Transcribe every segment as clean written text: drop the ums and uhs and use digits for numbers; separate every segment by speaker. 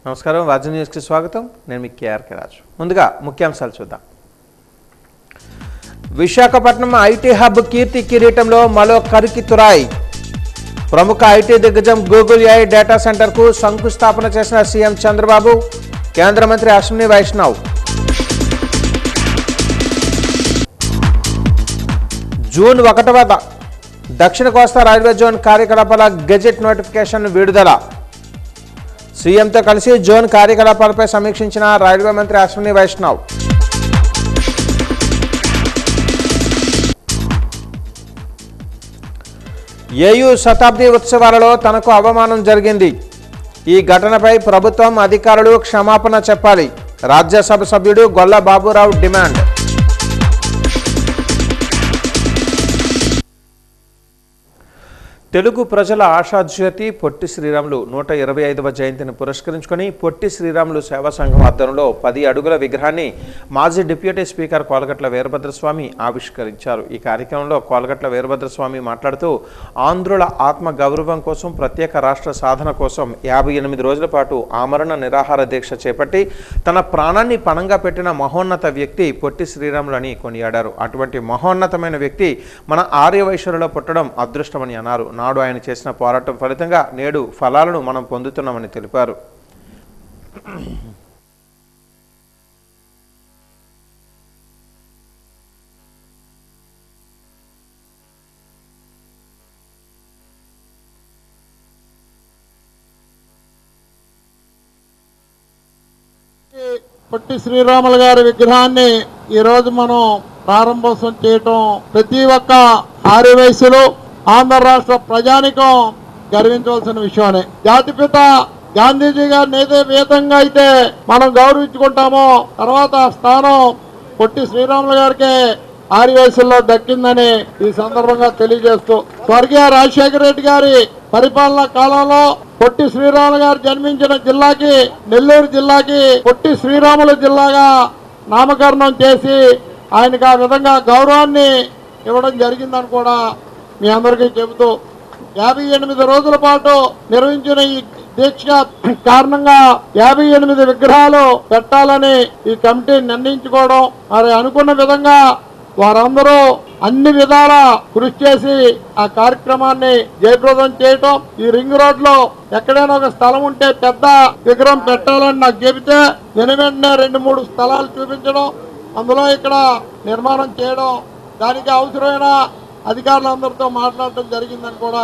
Speaker 1: నమస్కారం, వాజీ న్యూస్కి స్వాగతం. నేను మీ కేఆర్కే రాజు. ముందుగా ముఖ్యాంశాలు చూద్దాం. విశాఖపట్నం ఐటీ హబ్ కీర్తి కిరీటంలో మరో కరికితురాయి. ప్రముఖ ఐటీ దిగ్గజం గూగుల్ ఏఐ డేటా సెంటర్కు శంకుస్థాపన చేసిన సీఎం చంద్రబాబు, కేంద్ర మంత్రి అశ్విని వైష్ణవ్. జూన్ 1వ దక్షిణ కోస్తా రైల్వే జోన్ కార్యకలాపాల గెజెట్ నోటిఫికేషన్ విడుదల. సీఎంతో కలిసి జోన్ కార్యకలాపాలపై సమీక్షించిన రైల్వే మంత్రి అశ్విని వైష్ణవ్. ఏయూ శతాబ్ది ఉత్సవాలలో తనకు అవమానం జరిగింది. ఈ ఘటనపై ప్రభుత్వం, అధికారులు క్షమాపణ చెప్పాలి. రాజ్యసభ సభ్యుడు గొల్ల బాబురావు డిమాండ్. తెలుగు ప్రజల ఆశాజ్యోతి పొట్టి శ్రీరాములు 125వ జయంతిని పురస్కరించుకొని పొట్టి శ్రీరాములు సేవా సంఘం ఆధ్వర్యంలో 10 అడుగుల విగ్రహాన్ని మాజీ డిప్యూటీ స్పీకర్ కోలగట్ల వీరభద్రస్వామి ఆవిష్కరించారు. ఈ కార్యక్రమంలో కోలగట్ల వీరభద్రస్వామి మాట్లాడుతూ ఆంధ్రుల ఆత్మ గౌరవం కోసం ప్రత్యేక రాష్ట్ర సాధన కోసం 58 రోజుల పాటు ఆమరణ నిరాహార దీక్ష చేపట్టి తన ప్రాణాన్ని పణంగా పెట్టిన మహోన్నత వ్యక్తి పొట్టి శ్రీరాములు అని కొనియాడారు. అటువంటి మహోన్నతమైన వ్యక్తి మన ఆర్యవైశ్యులలో పుట్టడం అదృష్టమని అన్నారు. నాడు ఆయన చేసిన పోరాటం ఫలితంగా నేడు ఫలాలను మనం పొందుతున్నామని తెలిపారు.
Speaker 2: పొట్టి శ్రీరాములు గారి విగ్రహాన్ని ఈరోజు మనం ప్రారంభోత్సవం చేయటం ప్రతి ఒక్క ఆర్యవైశ్యులు, ఆంధ్ర రాష్ట్ర ప్రజానికం గర్వించవలసిన విషయమే. జాతిపిత గాంధీజీ గారిని ఏదే విధంగా అయితే మనం గౌరవించుకుంటామో తర్వాత ఆ స్థానం పొట్టి శ్రీరాములు గారికి ఆర్యవైశ్యుల్లో దక్కిందని ఈ సందర్భంగా తెలియజేస్తూ, స్వర్గీయ రాజశేఖర రెడ్డి గారి పరిపాలనా కాలంలో పొట్టి శ్రీరాములు గారు జన్మించిన జిల్లాకి, నెల్లూరు జిల్లాకి పొట్టి శ్రీరాములు జిల్లాగా నామకరణం చేసి ఆయనకు ఆ విధంగా గౌరవాన్ని ఇవ్వడం జరిగిందని కూడా మీ అందరికీ చెబుతూ 58 రోజుల పాటు నిర్వహించిన ఈ దీక్ష కారణంగా 58 విగ్రహాలు పెట్టాలని ఈ కమిటీ నిర్ణయించుకోవడం, మరి అనుకున్న విధంగా వారందరూ అన్ని విధాల కృషి చేసి ఆ కార్యక్రమాన్ని జయప్రదం చేయటం. ఈ రింగ్ రోడ్ లో ఎక్కడైనా ఒక స్థలం ఉంటే పెద్ద విగ్రహం పెట్టాలని నాకు చెబితే వెంటనే 2-3 స్థలాలు చూపించడం, అందులో ఇక్కడ నిర్మాణం చేయడం, దానికి అవసరమైన అధికారులందరితో మాట్లాడటం జరిగిందని కూడా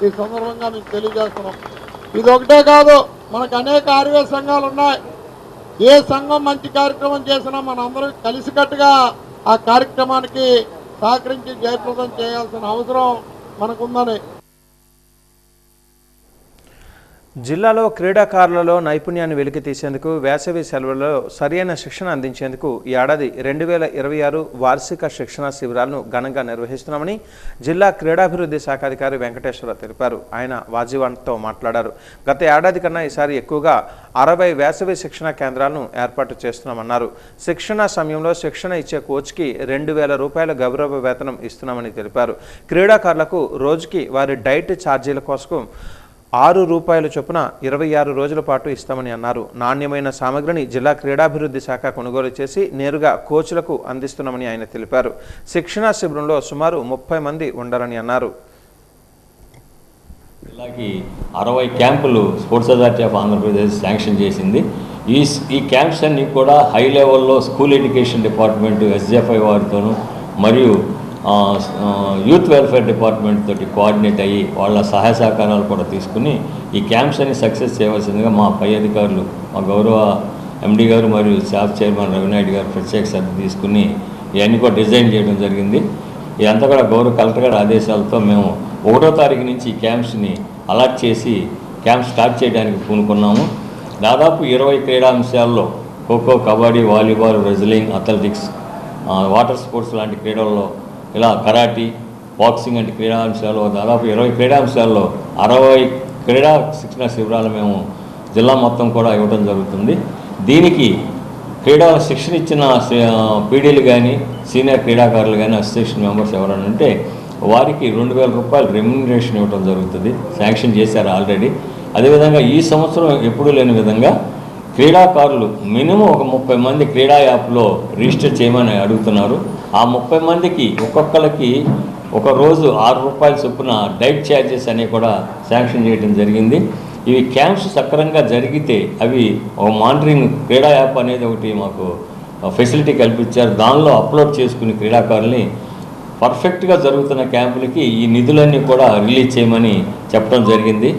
Speaker 2: ఈ సందర్భంగా మీకు తెలియజేస్తున్నాం. ఇది ఒకటే కాదు, మనకు అనేక ఆర్యవైశ్య సంఘాలు ఉన్నాయి. ఏ సంఘం మంచి కార్యక్రమం చేసినా మన అందరం కలిసికట్టుగా ఆ కార్యక్రమానికి సహకరించి జయప్రదం చేయాల్సిన అవసరం మనకుందని.
Speaker 1: జిల్లాలో క్రీడాకారులలో నైపుణ్యాన్ని వెలికి తీసేందుకు వేసవి సెలవులలో సరైన శిక్షణ అందించేందుకు ఈ ఏడాది 2026 వార్షిక శిక్షణ శిబిరాలను ఘనంగా నిర్వహిస్తున్నామని జిల్లా క్రీడాభివృద్ధి శాఖ అధికారి వెంకటేశ్వరరావు తెలిపారు. ఆయన వాజీవాన్తో మాట్లాడారు. గత ఏడాది కన్నా ఈసారి ఎక్కువగా 60 వేసవి శిక్షణ కేంద్రాలను ఏర్పాటు చేస్తున్నామన్నారు. శిక్షణ సమయంలో శిక్షణ ఇచ్చే కోచ్కి 2,000 రూపాయల గౌరవ వేతనం ఇస్తున్నామని తెలిపారు. క్రీడాకారులకు రోజుకి వారి డైట్ ఛార్జీల కోసం 6 రూపాయల చొప్పున 26 రోజుల పాటు ఇస్తామని అన్నారు. నాణ్యమైన సామగ్రిని జిల్లా క్రీడాభివృద్ధి శాఖ కొనుగోలు చేసి నేరుగా కోచ్లకు అందిస్తున్నామని ఆయన తెలిపారు. శిక్షణా శిబిరంలో సుమారు 30 మంది ఉండాలని అన్నారు.
Speaker 3: జిల్లాకి 60 క్యాంపులు sports authority of Andhra Pradesh sanction చేసింది. ఈ క్యాంప్స్ అన్నీ కూడా హై లెవెల్లో స్కూల్ ఎడ్యుకేషన్ డిపార్ట్మెంట్ SJFI వారితోనూ మరియు యూత్ వెల్ఫేర్ డిపార్ట్మెంట్ తోటి కోఆర్డినేట్ అయ్యి వాళ్ళ సహాయ సహకారాలు కూడా తీసుకుని ఈ క్యాంప్స్ అన్ని సక్సెస్ చేయవలసిందిగా మా పై అధికారులు, మా గౌరవ MD గారు మరియు స్టాఫ్ చైర్మన్ రవినాయుడు గారు ప్రత్యేక శ్రద్ధ తీసుకుని ఇవన్నీ కూడా డిజైన్ చేయడం జరిగింది. ఇదంతా కూడా గౌరవ కలెక్టర్ గారి ఆదేశాలతో మేము 1వ తారీఖు నుంచి ఈ క్యాంప్స్ని అలాట్ చేసి క్యాంప్ స్టార్ట్ చేయడానికి పూనుకున్నాము. దాదాపు 20 క్రీడా అంశాల్లో kho kho, kabaddi, volleyball, wrestling, athletics, water sports లాంటి క్రీడల్లో, ఇలా కరాటీ, బాక్సింగ్ వంటి క్రీడా అంశాల్లో దాదాపు 20 క్రీడా అంశాల్లో 60 క్రీడా శిక్షణ శిబిరాలు మేము జిల్లా మొత్తం కూడా ఇవ్వడం జరుగుతుంది. దీనికి క్రీడా శిక్షణ ఇచ్చిన పీడీలు కానీ, సీనియర్ క్రీడాకారులు కానీ, అసోసియేషన్ మెంబర్స్ ఎవరైనా ఉంటే వారికి 2,000 రూపాయలు రెమ్యునరేషన్ ఇవ్వడం జరుగుతుంది. శాంక్షన్ చేశారు ఆల్రెడీ. అదేవిధంగా ఈ సంవత్సరం ఎప్పుడూ లేని విధంగా క్రీడాకారులు మినిమం ఒక 30 మంది క్రీడా యాప్లో రిజిస్టర్ చేయమని అడుగుతున్నారు. ఆ 30 మందికి ఒక్కొక్కరికి ఒక రోజు ₹6 చొప్పున డైట్ ఛార్జెస్ అనేవి కూడా శాంక్షన్ చేయడం జరిగింది. ఇవి క్యాంప్స్ సక్రమంగా జరిగితే అవి ఒక మానిటరింగ్ క్రీడా యాప్ అనేది ఒకటి మాకు ఫెసిలిటీ కల్పించారు. దానిలో అప్లోడ్ చేసుకుని క్రీడాకారుల్ని పర్ఫెక్ట్గా జరుగుతున్న క్యాంపులకి ఈ నిధులన్నీ కూడా రిలీజ్ చేయమని చెప్పడం జరిగింది.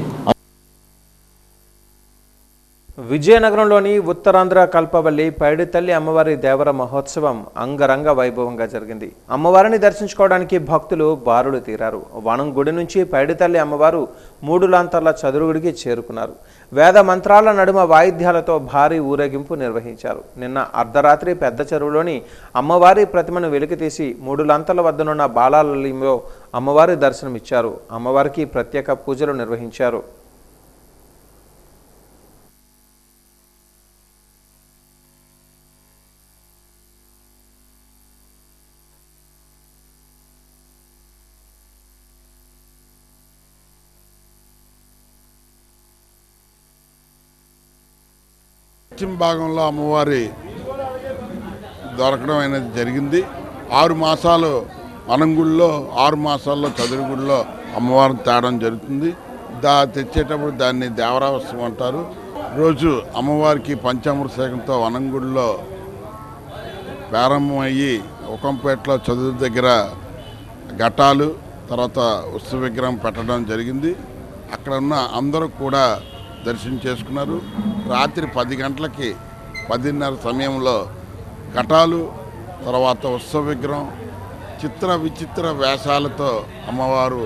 Speaker 1: విజయనగరంలోని ఉత్తరాంధ్ర కల్పవల్లి పైడితల్లి అమ్మవారి దేవర మహోత్సవం అంగరంగ వైభవంగా జరిగింది. అమ్మవారిని దర్శించుకోవడానికి భక్తులు బారులు తీరారు. వనం గుడి నుంచి పైడితల్లి అమ్మవారు 3 లాంతర్ల చదురుగుడికి చేరుకున్నారు. వేద మంత్రాల నడుమ వాయిద్యాలతో భారీ ఊరేగింపు నిర్వహించారు. నిన్న అర్ధరాత్రి పెద్ద చెరువులోని అమ్మవారి ప్రతిమను వెలికితీసి 3 లాంతర్ల వద్దనున్న బాలాలయంలో అమ్మవారి దర్శనమిచ్చారు. అమ్మవారికి ప్రత్యేక పూజలు నిర్వహించారు.
Speaker 4: పశ్చిమ భాగంలో అమ్మవారి దొరకడం అనేది జరిగింది. 6 మాసాలు వనంగుడిలో 6 మాసాల్లో చదురుగుడిలో అమ్మవారిని తేడం జరుగుతుంది. తెచ్చేటప్పుడు దాన్ని దేవరావస్యం అంటారు. రోజు అమ్మవారికి పంచామృతసేకంతో వనంగుడిలో ప్రారంభమయ్యి ఒకంపేటలో చదువు దగ్గర ఘటాలు తర్వాత ఉత్సవ విగ్రహం పెట్టడం జరిగింది. అక్కడ ఉన్న అందరూ కూడా దర్శనం చేసుకున్నారు. రాత్రి 10 గంటలకి 10:30 సమయంలో ఘటాలు తర్వాత ఉత్సవ విగ్రహం చిత్ర విచిత్ర వేషాలతో అమ్మవారు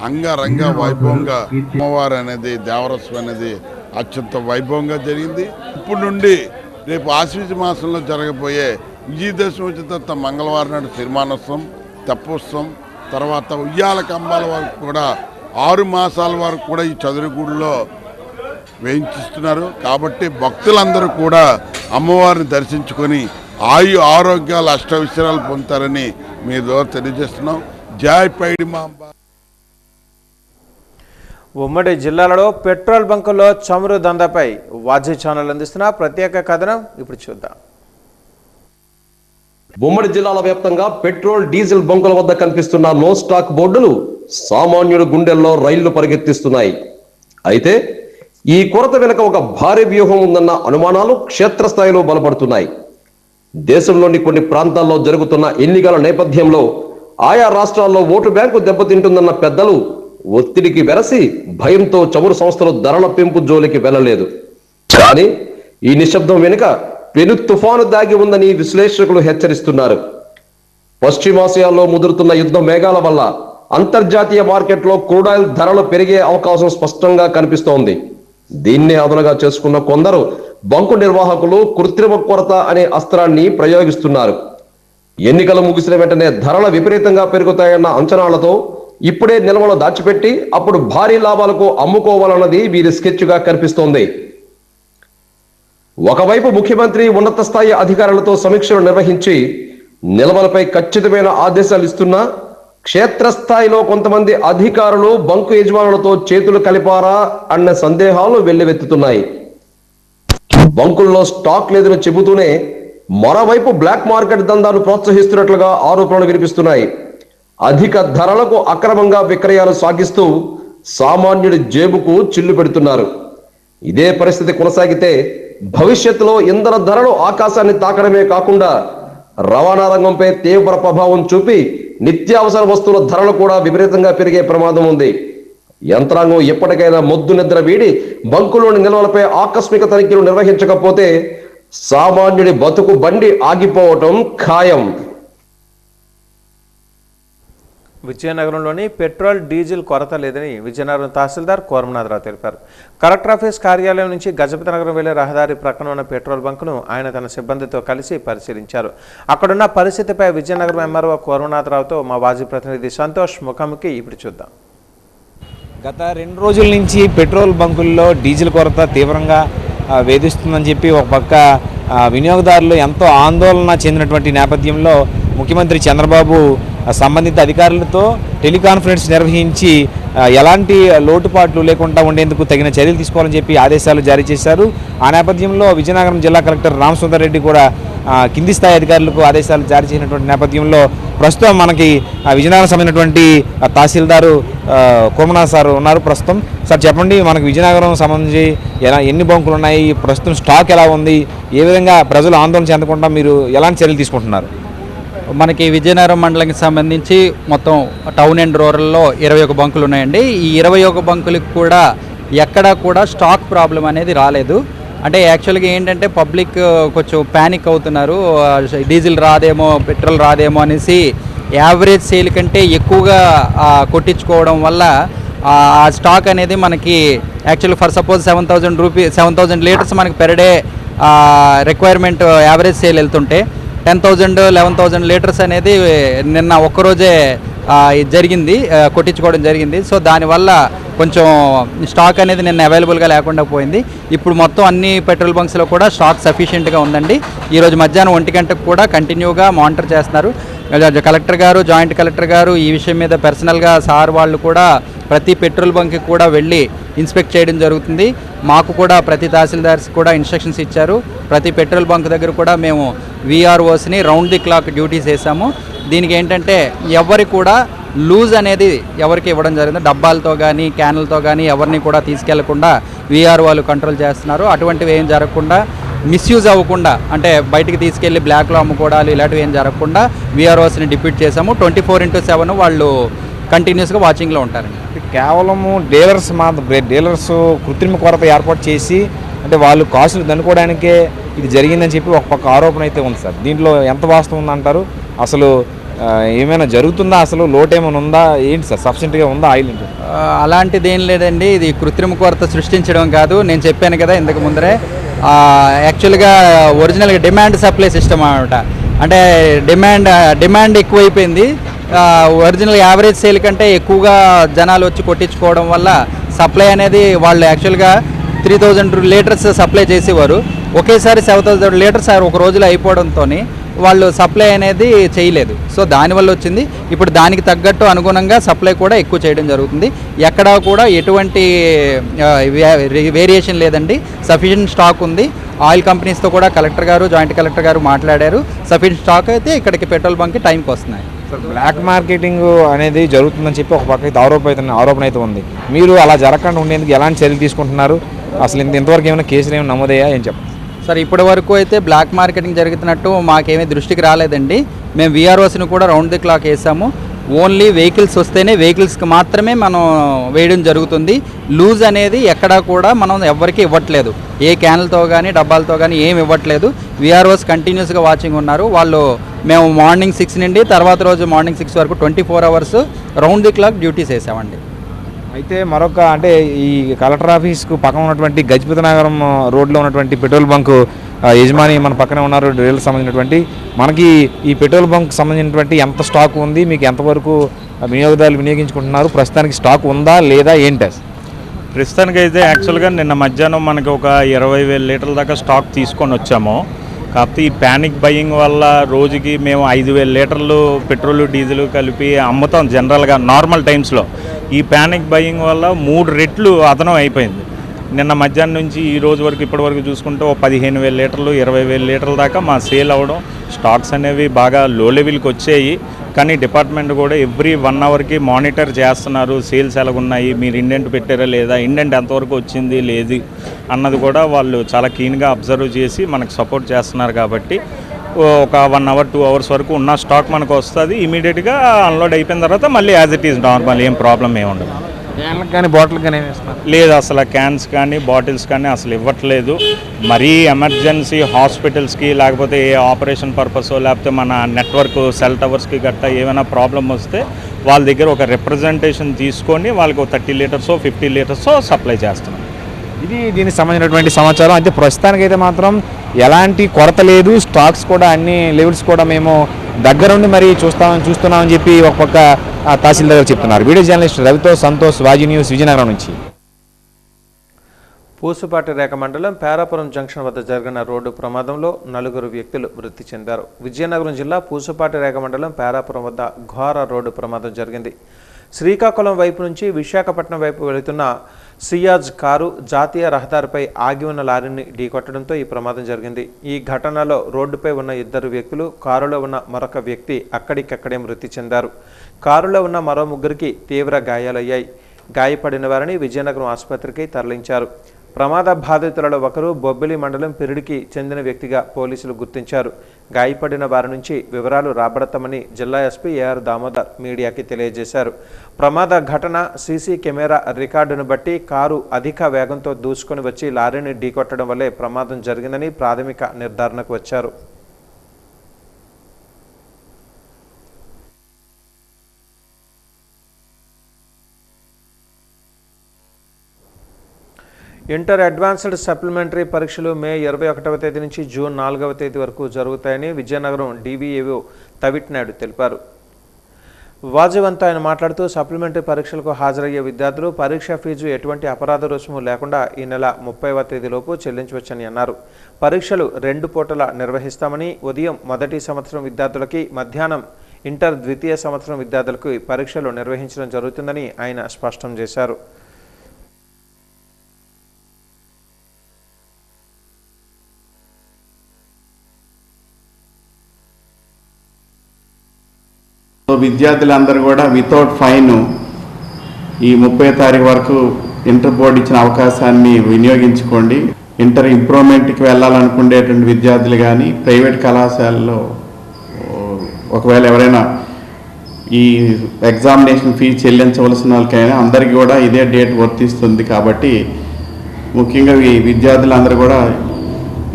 Speaker 4: అంగరంగ వైభవంగా అమ్మవారు అనేది దేవరస్వం అనేది అత్యంత వైభవంగా జరిగింది. ఇప్పటి నుండి రేపు ఆశ్వీజ మాసంలో జరగబోయే విజయదశమి వచ్చిన తర్వాత మంగళవారం నాడు సిరిమానోత్సవం, తెప్పోత్సవం, తర్వాత ఉయ్యాల కంబాల వరకు కూడా 6 మాసాల వరకు కూడా ఈ చదురుగుడిలో వేయించిస్తున్నారు. కాబట్టి భక్తులందరూ కూడా అమ్మవారిని దర్శించుకొని ఆరోగ్యాలు అష్టవిషయాలు పొందుతారని మీ ద్వారా తెలియజేస్తున్నాం. జై పైడి మాంబ.
Speaker 1: ఉమ్మడి జిల్లాలలో పెట్రోల్ బంకుల్లో చమురు దందాపై వాజీ ఛానల్ అందిస్తున్న ప్రత్యేక కథనం ఇప్పుడు చూద్దాం.
Speaker 5: ఉమ్మడి జిల్లాల వ్యాప్తంగా పెట్రోల్ డీజిల్ బంకుల వద్ద కనిపిస్తున్న నో స్టాక్ బోర్డులు సామాన్యుడు గుండెల్లో రైళ్లు పరిగెత్తిస్తున్నాయి. అయితే ఈ కొరత వెనుక ఒక భారీ వ్యూహం ఉందన్న అనుమానాలు క్షేత్రస్థాయిలో బలపడుతున్నాయి. దేశంలోని కొన్ని ప్రాంతాల్లో జరుగుతున్న ఎన్నికల నేపథ్యంలో ఆయా రాష్ట్రాల్లో ఓటు బ్యాంకు దెబ్బతింటుందన్న పెద్దలు ఒత్తిడికి వెరసి భయంతో చమురు సంస్థలు ధరల పెంపు జోలికి వెళ్లలేదు. కానీ ఈ నిశ్శబ్దం వెనుక పెను తుఫాను దాగి ఉందని విశ్లేషకులు హెచ్చరిస్తున్నారు. పశ్చిమాసియాలో ముదురుతున్న యుద్ధ మేఘాల వల్ల అంతర్జాతీయ మార్కెట్లో క్రూడ్ ఆయిల్ ధరలు పెరిగే అవకాశం స్పష్టంగా కనిపిస్తోంది. దీన్నే అదనుగా చేసుకున్న కొందరు బంకు నిర్వాహకులు కృత్రిమ కొరత అనే అస్త్రాన్ని ప్రయోగిస్తున్నారు. ఎన్నికలు ముగిసిన వెంటనే ధరల విపరీతంగా పెరుగుతాయన్న అంచనాలతో ఇప్పుడే నిల్వలు దాచిపెట్టి అప్పుడు భారీ లాభాలకు అమ్ముకోవాలన్నది వీరి స్కెచ్గా కనిపిస్తోంది. ఒకవైపు ముఖ్యమంత్రి ఉన్నత స్థాయి అధికారులతో సమీక్షలు నిర్వహించి నిల్వలపై ఖచ్చితమైన ఆదేశాలు ఇస్తున్నా క్షేత్రస్థాయిలో కొంతమంది అధికారులు బంకు యజమానులతో చేతులు కలిపారా అన్న సందేహాలు వెల్లువెత్తుతున్నాయి. బంకుల్లో స్టాక్ లేదని చెబుతూనే మరోవైపు బ్లాక్ మార్కెట్ దందాను ప్రోత్సహిస్తున్నట్లుగా ఆరోపణలు వినిపిస్తున్నాయి. అధిక ధరలకు అక్రమంగా విక్రయాలు సాగిస్తూ సామాన్యుడి జేబుకు చిల్లు పెడుతున్నారు. ఇదే పరిస్థితి కొనసాగితే భవిష్యత్తులో ఇంధన ధరలు ఆకాశాన్ని తాకడమే కాకుండా రవాణా రంగంపై తీవ్ర ప్రభావం చూపి నిత్యావసర వస్తువుల ధరలు కూడా విపరీతంగా పెరిగే ప్రమాదం ఉంది. యంత్రాంగం ఎప్పటికైనా మొద్దు నిద్ర వీడి బంకులోని నిల్వలపై ఆకస్మిక తనిఖీలు నిర్వహించకపోతే సామాన్యుడి బతుకు బండి ఆగిపోవటం ఖాయం.
Speaker 1: విజయనగరంలోని పెట్రోల్ డీజిల్ కొరత లేదని విజయనగరం తహసీల్దార్ కోరమనాథరావు తెలిపారు. కలెక్టర్ ఆఫీస్ కార్యాలయం నుంచి గజపతి నగరం వెళ్లే రహదారి ప్రక్కన ఉన్న పెట్రోల్ బంకును ఆయన తన సిబ్బందితో కలిసి పరిశీలించారు. అక్కడున్న పరిస్థితిపై విజయనగరం ఎంఆర్ఓ కోరమనాథరావుతో మా వాజీ ప్రతినిధి సంతోష్ ముఖాముఖి ఇప్పుడు చూద్దాం.
Speaker 6: గత 2 రోజుల నుంచి పెట్రోల్ బంకుల్లో డీజిల్ కొరత తీవ్రంగా వేధిస్తుందని చెప్పి ఒక పక్క వినియోగదారులు ఎంతో ఆందోళన చెందినటువంటి నేపథ్యంలో ముఖ్యమంత్రి చంద్రబాబు సంబంధిత అధికారులతో టెలికాన్ఫరెన్స్ నిర్వహించి ఎలాంటి లోటుపాట్లు లేకుండా ఉండేందుకు తగిన చర్యలు తీసుకోవాలని చెప్పి ఆదేశాలు జారీ చేశారు. ఆ నేపథ్యంలో విజయనగరం జిల్లా కలెక్టర్ రామసుందర్ రెడ్డి కూడా కింది స్థాయి అధికారులకు ఆదేశాలు జారీ చేసినటువంటి నేపథ్యంలో ప్రస్తుతం మనకి విజయనగరం సంబంధించినటువంటి తహసీల్దారు కోమనాథ్ సార్ ఉన్నారు. ప్రస్తుతం సార్ చెప్పండి, మనకు విజయనగరం సంబంధించి ఎన్ని బంకులు ఉన్నాయి, ప్రస్తుతం స్టాక్ ఎలా ఉంది, ఏ విధంగా ప్రజలు ఆందోళన చెందకుండా మీరు ఎలాంటి చర్యలు తీసుకుంటున్నారు?
Speaker 7: మనకి విజయనగరం మండలానికి సంబంధించి మొత్తం టౌన్ అండ్ రూరల్లో 21 బంకులు ఉన్నాయండి. ఈ 21 బంకులకు కూడా ఎక్కడా కూడా స్టాక్ ప్రాబ్లం అనేది రాలేదు. అంటే యాక్చువల్గా ఏంటంటే పబ్లిక్ కొంచెం ప్యానిక్ అవుతున్నారు, డీజిల్ రాదేమో, పెట్రోల్ రాదేమో అనేసి యావరేజ్ సేల్ కంటే ఎక్కువగా కొట్టించుకోవడం వల్ల ఆ స్టాక్ అనేది మనకి యాక్చువల్ ఫర్ సపోజ్ 7,000 లీటర్స్ మనకి per day requirement average sale వెళ్తుంటే 10,000 11,000 లీటర్స్ అనేది నిన్న ఒక్కరోజే జరిగింది, కొట్టించుకోవడం జరిగింది. సో దానివల్ల కొంచెం స్టాక్ అనేది నిన్న అవైలబుల్గా లేకుండా పోయింది. ఇప్పుడు మొత్తం అన్ని పెట్రోల్ బంక్స్లో కూడా స్టాక్ సఫిషియెంట్గా ఉందండి. ఈరోజు మధ్యాహ్నం 1 గంటకు కూడా కంటిన్యూగా మానిటర్ చేస్తున్నారు. కలెక్టర్ గారు, జాయింట్ కలెక్టర్ గారు ఈ విషయం మీద పర్సనల్గా సార్ వాళ్ళు కూడా ప్రతి పెట్రోల్ బంక్కి కూడా వెళ్ళి ఇన్స్పెక్ట్ చేయడం జరుగుతుంది. మాకు కూడా ప్రతి తహసీల్దార్స్ కూడా ఇన్స్ట్రక్షన్స్ ఇచ్చారు. ప్రతి పెట్రోల్ బంక్ దగ్గర కూడా మేము VROస్ని రౌండ్ ది క్లాక్ డ్యూటీస్ వేసాము. దీనికి ఏంటంటే ఎవరి కూడా లూజ్ అనేది ఎవరికి ఇవ్వడం జరిగింది, డబ్బాలతో కానీ క్యాన్లతో కానీ ఎవరిని కూడా తీసుకెళ్లకుండా VRO వాళ్ళు కంట్రోల్ చేస్తున్నారు. అటువంటివి ఏం జరగకుండా, మిస్యూజ్ అవ్వకుండా, అంటే బయటికి తీసుకెళ్ళి బ్లాక్లో అమ్ముకోవడాలు ఇలాంటివి ఏం జరగకుండా VROస్ని డిప్యూట్ చేసాము. 24/7 వాళ్ళు కంటిన్యూస్గా వాచింగ్లో ఉంటారండి.
Speaker 6: కేవలము డీలర్స్ కృత్రిమ కొరత ఏర్పాటు చేసి అంటే వాళ్ళు కాసులు దండుకోవడానికే ఇది జరిగిందని చెప్పి ఒక పక్క ఆరోపణ అయితే ఉంది సార్. దీంట్లో ఎంత వాస్తవం ఉందంటారు? అసలు ఏమైనా జరుగుతుందా, అసలు లోటు ఏమైనా ఉందా, ఏంటి సార్ సఫిషియెంట్గా ఉందా ఆయిల్?
Speaker 7: అలాంటిది ఏం లేదండి, ఇది కృత్రిమ కొరత సృష్టించడం కాదు. నేను చెప్పాను కదా ఇంతకు ముందరే, యాక్చువల్గా ఒరిజినల్గా డిమాండ్ సప్లై సిస్టమ్ అన్నమాట. అంటే డిమాండ్ ఎక్కువైపోయింది. ఒరిజినల్ యావరేజ్ సేల్ కంటే ఎక్కువగా జనాలు వచ్చి కొట్టించుకోవడం వల్ల సప్లై అనేది వాళ్ళు యాక్చువల్గా 3,000 లీటర్స్ సప్లై చేసేవారు. ఒకేసారి 7,000 లీటర్స్ ఒక రోజులో అయిపోవడంతో వాళ్ళు సప్లై అనేది చేయలేదు. సో దానివల్ల వచ్చింది. ఇప్పుడు దానికి తగ్గట్టు అనుగుణంగా సప్లై కూడా ఎక్కువ చేయడం జరుగుతుంది. ఎక్కడా కూడా ఎటువంటి వేరియేషన్ లేదండి, సఫిషియెంట్ స్టాక్ ఉంది. ఆయిల్ కంపెనీస్తో కూడా కలెక్టర్ గారు, జాయింట్ కలెక్టర్ గారు మాట్లాడారు. సఫిషియెంట్ స్టాక్ అయితే ఇక్కడికి పెట్రోల్ బంక్కి టైంకి వస్తున్నాయి.
Speaker 6: బ్లాక్ మార్కెటింగ్ అనేది జరుగుతుందని చెప్పి ఒక పక్క అయితే ఆరోపణ అయితే ఉంది. మీరు అలా జరగకుండా ఉండేందుకు ఎలాంటి చర్యలు తీసుకుంటున్నారు? అసలు ఇంతవరకు ఏమైనా కేసులు ఏమైనా నమోదయ్యా ఏం చెప్పండి
Speaker 7: సార్? ఇప్పటి వరకు అయితే బ్లాక్ మార్కెటింగ్ జరుగుతున్నట్టు మాకేమీ దృష్టికి రాలేదండి. మేము VROస్ని కూడా రౌండ్ ది క్లాక్ వేసాము. ఓన్లీ వెహికల్స్ వస్తేనే వెహికల్స్కి మాత్రమే మనం వేయడం జరుగుతుంది. లూజ్ అనేది ఎక్కడా కూడా మనం ఎవరికి ఇవ్వట్లేదు. ఏ క్యాన్లతో కానీ డబ్బాలతో కానీ ఏమి ఇవ్వట్లేదు. VROస్ కంటిన్యూస్గా వాచింగ్ ఉన్నారు. మేము మార్నింగ్ 6 నుండి తర్వాత రోజు మార్నింగ్ 6 వరకు 24 hours round the clock duties వేసామండి.
Speaker 6: అయితే మరొక అంటే ఈ కలెక్టర్ ఆఫీస్కు పక్కన ఉన్నటువంటి గజపతి నగరం రోడ్లో ఉన్నటువంటి పెట్రోల్ బంకు యజమాని మన పక్కనే ఉన్నారు, రైలుకు సంబంధించినటువంటి. మనకి ఈ పెట్రోల్ బంక్ సంబంధించినటువంటి ఎంత స్టాక్ ఉంది, మీకు ఎంతవరకు వినియోగదారులు వినియోగించుకుంటున్నారు, ప్రస్తుతానికి స్టాక్ ఉందా లేదా ఏంటి?
Speaker 8: ప్రస్తుతానికి అయితే యాక్చువల్గా నిన్న మధ్యాహ్నం మనకి ఒక 20,000 లీటర్ల దాకా స్టాక్ తీసుకొని వచ్చాము. కాకపోతే ఈ ప్యానిక్ బయింగ్ వల్ల రోజుకి మేము 5,000 లీటర్లు పెట్రోల్ డీజిల్ కలిపి అమ్ముతాం జనరల్గా నార్మల్ టైమ్స్లో. ఈ ప్యానిక్ బయింగ్ వల్ల 3 రెట్లు అదనం అయిపోయింది. నిన్న మధ్యాహ్నం నుంచి ఈ రోజు వరకు ఇప్పటి వరకు చూసుకుంటే ఓ 15,000 లీటర్లు 20,000 లీటర్ల దాకా మా సేల్ అవ్వడం, స్టాక్స్ అనేవి బాగా లో లెవెల్కి వచ్చాయి. కానీ డిపార్ట్మెంట్ కూడా ఎవ్రీ 1 అవర్కి మానిటర్ చేస్తున్నారు. సేల్స్ ఎలాగున్నాయి, మీరు ఇండెంట్ పెట్టారా లేదా, ఇండెంట్ ఎంతవరకు వచ్చింది లేదు అన్నది కూడా వాళ్ళు చాలా క్లీన్గా అబ్జర్వ్ చేసి మనకు సపోర్ట్ చేస్తున్నారు. కాబట్టి ఒక 1 అవర్ 2 అవర్స్ వరకు ఉన్న స్టాక్ మనకు వస్తుంది. ఇమీడియట్గా అన్లోడ్ అయిపోయిన తర్వాత మళ్ళీ యాజ్ ఇట్ ఈజ్ నార్మల్, ఏం ప్రాబ్లం ఏమి ఉండదు.
Speaker 6: క్యాన్లకు కానీ బాటిల్ కానీ
Speaker 8: లేదు, అసలు క్యాన్స్ కానీ బాటిల్స్ కానీ అసలు ఇవ్వట్లేదు. మరీ ఎమర్జెన్సీ హాస్పిటల్స్కి లేకపోతే ఏ ఆపరేషన్ పర్పస్ లేకపోతే మన నెట్వర్క్ సెల్ టవర్స్కి గట్టా ఏమైనా ప్రాబ్లం వస్తే వాళ్ళ దగ్గర ఒక రిప్రజెంటేషన్ తీసుకొని వాళ్ళకి 30 లీటర్సో 50 లీటర్సో సప్లై చేస్తున్నాం.
Speaker 6: ఇది దీనికి సంబంధించినటువంటి సమాచారం. అయితే ప్రస్తుతానికైతే మాత్రం ఎలాంటి కొరత లేదు, స్టాక్స్ కూడా అన్ని లెవెల్స్ కూడా మేము దగ్గరుండి మరి చూస్తున్నామని చెప్పి ఒక పక్క తహసీల్దార్ చెప్తున్నారు. వీడియో జర్నలిస్ట్ రవితో సంతోష్, వాజీ న్యూస్, విజయనగరం నుంచి.
Speaker 1: పూసుపాటి రేఖ మండలం పేరాపురం జంక్షన్ వద్ద జరిగిన రోడ్డు ప్రమాదంలో 4 వ్యక్తులు మృతి చెందారు. విజయనగరం జిల్లా పూసుపాటి రేఖ మండలం పేరాపురం వద్ద ఘోర రోడ్డు ప్రమాదం జరిగింది. శ్రీకాకుళం వైపు నుంచి విశాఖపట్నం వైపు వెళుతున్న సియాజ్ కారు జాతీయ రహదారిపై ఆగి ఉన్న లారీని ఢీకొట్టడంతో ఈ ప్రమాదం జరిగింది. ఈ ఘటనలో రోడ్డుపై ఉన్న 2 వ్యక్తులు, కారులో ఉన్న మరొక వ్యక్తి అక్కడికక్కడే మృతి చెందారు. కారులో ఉన్న మరో 3కి తీవ్ర గాయాలయ్యాయి. గాయపడిన వారిని విజయనగరం ఆసుపత్రికి తరలించారు. ప్రమాద బాధితులలో ఒకరు బొబ్బిలి మండలం పిరిడికి చెందిన వ్యక్తిగా పోలీసులు గుర్తించారు. గాయపడిన వారి నుంచి వివరాలు రాబడతామని జిల్లా ఎస్పీ ఏఆర్ దామోదర్ మీడియాకి తెలియజేశారు. ప్రమాద ఘటన సీసీ కెమెరా రికార్డును బట్టి కారు అధిక వేగంతో దూసుకొని వచ్చి లారీని ఢీకొట్టడం వల్లే ప్రమాదం జరిగిందని ప్రాథమిక నిర్ధారణకు వచ్చారు. ఇంటర్ అడ్వాన్స్డ్ సప్లిమెంటరీ పరీక్షలు మే 21వ తేదీ నుంచి జూన్ 4వ తేదీ వరకు జరుగుతాయని విజయనగరం డీవీఏఓ తవిట్ నాయుడు తెలిపారు. వాజీవంతో ఆయన మాట్లాడుతూ సప్లిమెంటరీ పరీక్షలకు హాజరయ్యే విద్యార్థులు పరీక్ష ఫీజు ఎటువంటి అపరాధ రుసుము లేకుండా ఈ నెల 30వ తేదీలోపు చెల్లించవచ్చని అన్నారు. పరీక్షలు 2 పూటలా నిర్వహిస్తామని, ఉదయం మొదటి సంవత్సరం విద్యార్థులకి, మధ్యాహ్నం ఇంటర్ ద్వితీయ సంవత్సరం విద్యార్థులకు పరీక్షలు నిర్వహించడం జరుగుతుందని ఆయన స్పష్టం చేశారు.
Speaker 9: విద్యార్థులందరూ కూడా వితౌట్ ఫైన్ ఈ 30వ తారీఖు వరకు ఇంటర్ బోర్డు ఇచ్చిన అవకాశాన్ని వినియోగించుకోండి. ఇంటర్ ఇంప్రూవ్మెంట్కి వెళ్ళాలనుకునేటువంటి విద్యార్థులు కానీ, ప్రైవేట్ కళాశాలలో ఒకవేళ ఎవరైనా ఈ ఎగ్జామినేషన్ ఫీజు చెల్లించవలసిన వాళ్ళకైనా అందరికీ కూడా ఇదే డేట్ వర్తిస్తుంది. కాబట్టి ముఖ్యంగా ఈ విద్యార్థులందరూ కూడా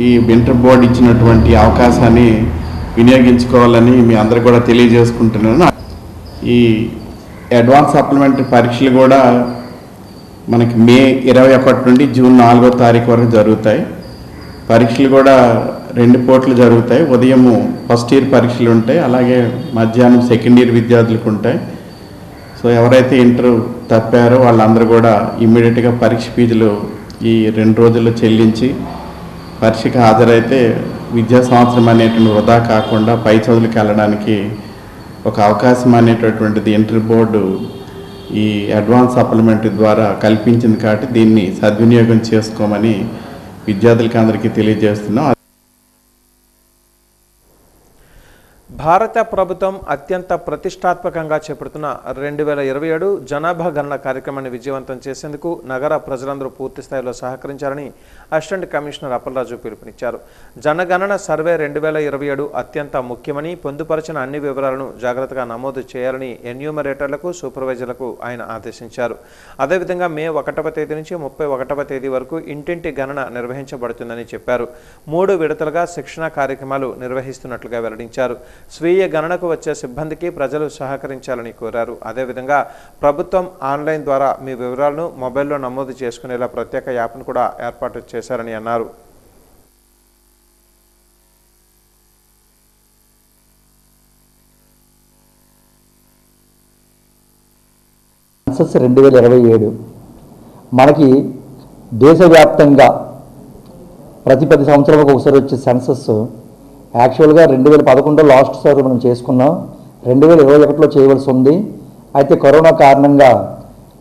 Speaker 9: ఈ ఇంటర్ బోర్డు ఇచ్చినటువంటి అవకాశాన్ని వినియోగించుకోవాలని మీ అందరూ కూడా తెలియజేసుకుంటున్నాను. ఈ అడ్వాన్స్ సప్లిమెంటరీ పరీక్షలు కూడా మనకి మే 21 నుండి జూన్ 4వ తారీఖు వరకు జరుగుతాయి. పరీక్షలు కూడా 2 పూటలు జరుగుతాయి. ఉదయము ఫస్ట్ ఇయర్ పరీక్షలు ఉంటాయి, అలాగే మధ్యాహ్నం సెకండ్ ఇయర్ విద్యార్థులకు ఉంటాయి. సో ఎవరైతే ఇంటర్ తప్పారో వాళ్ళందరూ కూడా ఇమ్మీడియట్గా పరీక్ష ఫీజులు ఈ 2 రోజుల్లో చెల్లించి పరీక్షకు హాజరైతే విద్యా సంవత్సరం అనేటువంటి వృధా కాకుండా పై చదువులకు వెళ్ళడానికి ఒక అవకాశం అనేటటువంటిది ఇంటర్ బోర్డు ఈ అడ్వాన్స్ సప్లిమెంటరీ ద్వారా కల్పించింది. కాబట్టి దీన్ని సద్వినియోగం చేసుకోమని విద్యార్థులకి అందరికీ తెలియజేస్తున్నాం.
Speaker 1: భారత ప్రభుత్వం అత్యంత ప్రతిష్టాత్మకంగా చేపడుతున్న 2027 జనాభా గణన కార్యక్రమాన్ని విజయవంతం చేసేందుకు నగర ప్రజలందరూ పూర్తి స్థాయిలో సహకరించాలని అసిస్టెంట్ కమిషనర్ అప్పలరాజు పిలుపునిచ్చారు. జనగణన సర్వే 2027 అత్యంత ముఖ్యమని, పొందుపరిచిన అన్ని వివరాలను జాగ్రత్తగా నమోదు చేయాలని ఎన్యూమరేటర్లకు, సూపర్వైజర్లకు ఆయన ఆదేశించారు. అదేవిధంగా మే 1వ తేదీ నుంచి 31వ తేదీ వరకు ఇంటింటి గణన నిర్వహించబడుతుందని చెప్పారు. 3 విడతలుగా శిక్షణా కార్యక్రమాలు నిర్వహిస్తున్నట్లుగా వెల్లడించారు. స్వీయ గణనకు వచ్చే సిబ్బందికి ప్రజలు సహకరించాలని కోరారు. అదేవిధంగా ప్రభుత్వం ఆన్లైన్ ద్వారా మీ వివరాలను మొబైల్లో నమోదు చేసుకునేలా ప్రత్యేక యాప్ను కూడా ఏర్పాటు చేశారని అన్నారు.
Speaker 10: సెన్సస్ 2027 మనకి దేశవ్యాప్తంగా ప్రతి 10 సంవత్సరాలకు ఒకసారి వచ్చే సెన్సస్ యాక్చువల్గా 2011లో లాస్ట్ సార్ మనం చేసుకున్నాం, 2021లో చేయవలసి ఉంది. అయితే కరోనా కారణంగా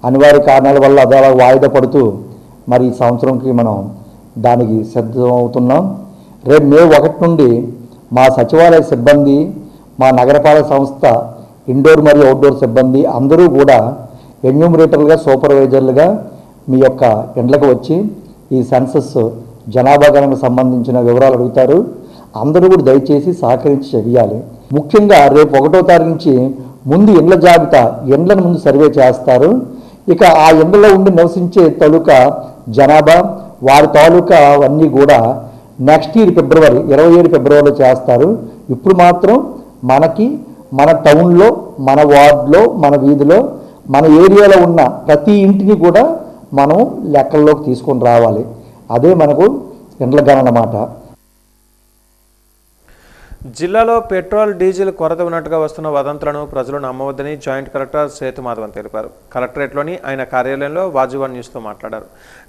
Speaker 10: అనివార్య కారణాల వల్ల అదే వాయిదా పడుతూ మరి ఈ సంవత్సరంకి మనం దానికి సిద్ధమవుతున్నాం. రేపు మే 1 నుండి మా సచివాలయ సిబ్బంది, మా నగరపాలక సంస్థ ఇండోర్ మరియు అవుట్డోర్ సిబ్బంది అందరూ కూడా ఎన్యూమరేటర్లుగా, సూపర్వైజర్లుగా మీ యొక్క ఇండ్లకు వచ్చి ఈ సెన్సస్ జనాభా గణనకు సంబంధించిన వివరాలు అడుగుతారు. అందరూ కూడా దయచేసి సహకరించి చెయ్యాలి. ముఖ్యంగా రేపు 1వ తారీఖు నుంచి ముందు ఇండ్ల జాబితా, ఇండ్లను ముందు సర్వే చేస్తారు. ఇక ఆ ఇండ్లలో ఉండి నివసించే తాలూకా జనాభా, వారి తాలూకా అవన్నీ కూడా నెక్స్ట్ ఇయర్ ఫిబ్రవరి 27 ఫిబ్రవరిలో చేస్తారు. ఇప్పుడు మాత్రం మనకి మన టౌన్లో, మన వార్డులో, మన వీధిలో, మన ఏరియాలో ఉన్న ప్రతి ఇంటిని కూడా మనం లెక్కల్లోకి తీసుకొని రావాలి. అదే మనకు ఇండ్ల గణన మాట.
Speaker 1: జిల్లాలో పెట్రోల్ డీజిల్ కొరత ఉన్నట్టుగా వస్తున్న వదంతులను ప్రజలు నమ్మవద్దని జాయింట్ కలెక్టర్ సేతుమాధవన్ తెలిపారు. కలెక్టరేట్లోని ఆయన కార్యాలయంలో వాజువాన్ న్యూస్తో మాట్లాడారు.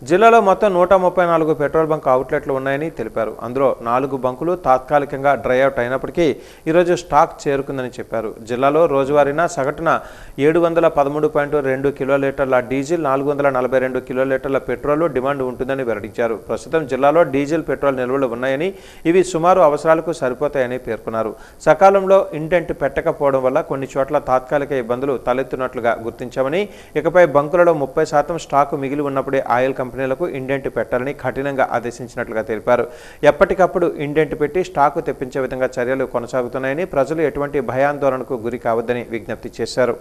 Speaker 1: జిల్లాలో మొత్తం 134 పెట్రోల్ బంక్ అవుట్లెట్లు ఉన్నాయని తెలిపారు. అందులో 4 బంకులు తాత్కాలికంగా డ్రై అవుట్ అయినప్పటికీ ఈరోజు స్టాక్ చేరుకుందని చెప్పారు. జిల్లాలో రోజువారీన సగటున 713.2 కిలోలీటర్ల డీజిల్, 442 కిలోలీటర్ల పెట్రోల్ డిమాండ్ ఉంటుందని వెల్లడించారు. ప్రస్తుతం జిల్లాలో డీజిల్, పెట్రోల్ నిల్వలు ఉన్నాయని, ఇవి సుమారు అవసరాలకు సరిపోతాయని పేర్కొన్నారు. సకాలంలో ఇండెంట్ పెట్టకపోవడం వల్ల కొన్ని చోట్ల తాత్కాలిక ఇబ్బందులు తలెత్తున్నట్లుగా గుర్తించామని, ఇకపై బంకులలో 30% స్టాకు మిగిలి ఉన్నప్పుడే ఆయిల్ కంపెనీలకు ఇండెంట్ పెట్టాలని కఠినంగా ఆదేశించినట్లుగా తెలిపారు. ఎప్పటికప్పుడు ఇండెంట్ పెట్టి స్టాకు తెప్పించే విధంగా చర్యలు కొనసాగుతున్నాయని, ప్రజలు ఎటువంటి భయాందోళనకు గురి కావద్దని విజ్ఞప్తి చేశారు.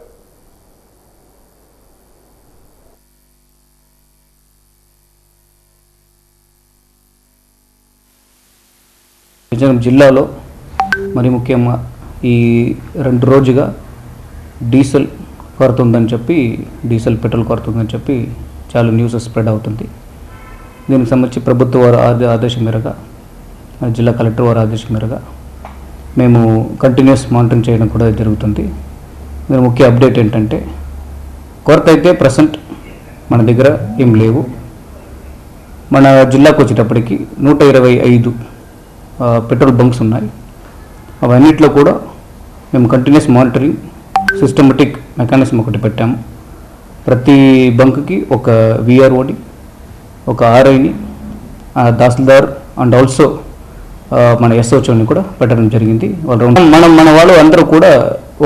Speaker 11: విజయనగరం జిల్లాలో మరి ముఖ్యంగా ఈ 2 రోజుగా డీజిల్ కొరత ఉందని చెప్పి, డీజిల్ పెట్రోల్ కొరత ఉందని చెప్పి చాలా న్యూస్ స్ప్రెడ్ అవుతుంది. దీనికి సంబంధించి ప్రభుత్వ వారి ఆదేశం మేరగా, జిల్లా కలెక్టర్ వారి ఆదేశం మేరగా మేము కంటిన్యూస్ మానిటరింగ్ చేయడం కూడా జరుగుతుంది. దీని ముఖ్య అప్డేట్ ఏంటంటే, కొరత అయితే ప్రజెంట్ మన దగ్గర ఏం లేవు. మన జిల్లాకు వచ్చేటప్పటికి 125 పెట్రోల్ బంక్స్ ఉన్నాయి. అవన్నిట్లో కూడా మేము కంటిన్యూస్ మానిటరింగ్ సిస్టమేటిక్ మెకానిజం ఒకటి పెట్టాము. ప్రతి బంక్కి ఒక విఆర్ఓని, ఒక ఆర్ఐని, తహసీల్దార్ అండ్ ఆల్సో మన ఎస్ఓని కూడా పెట్టడం జరిగింది. మన వాళ్ళు అందరూ కూడా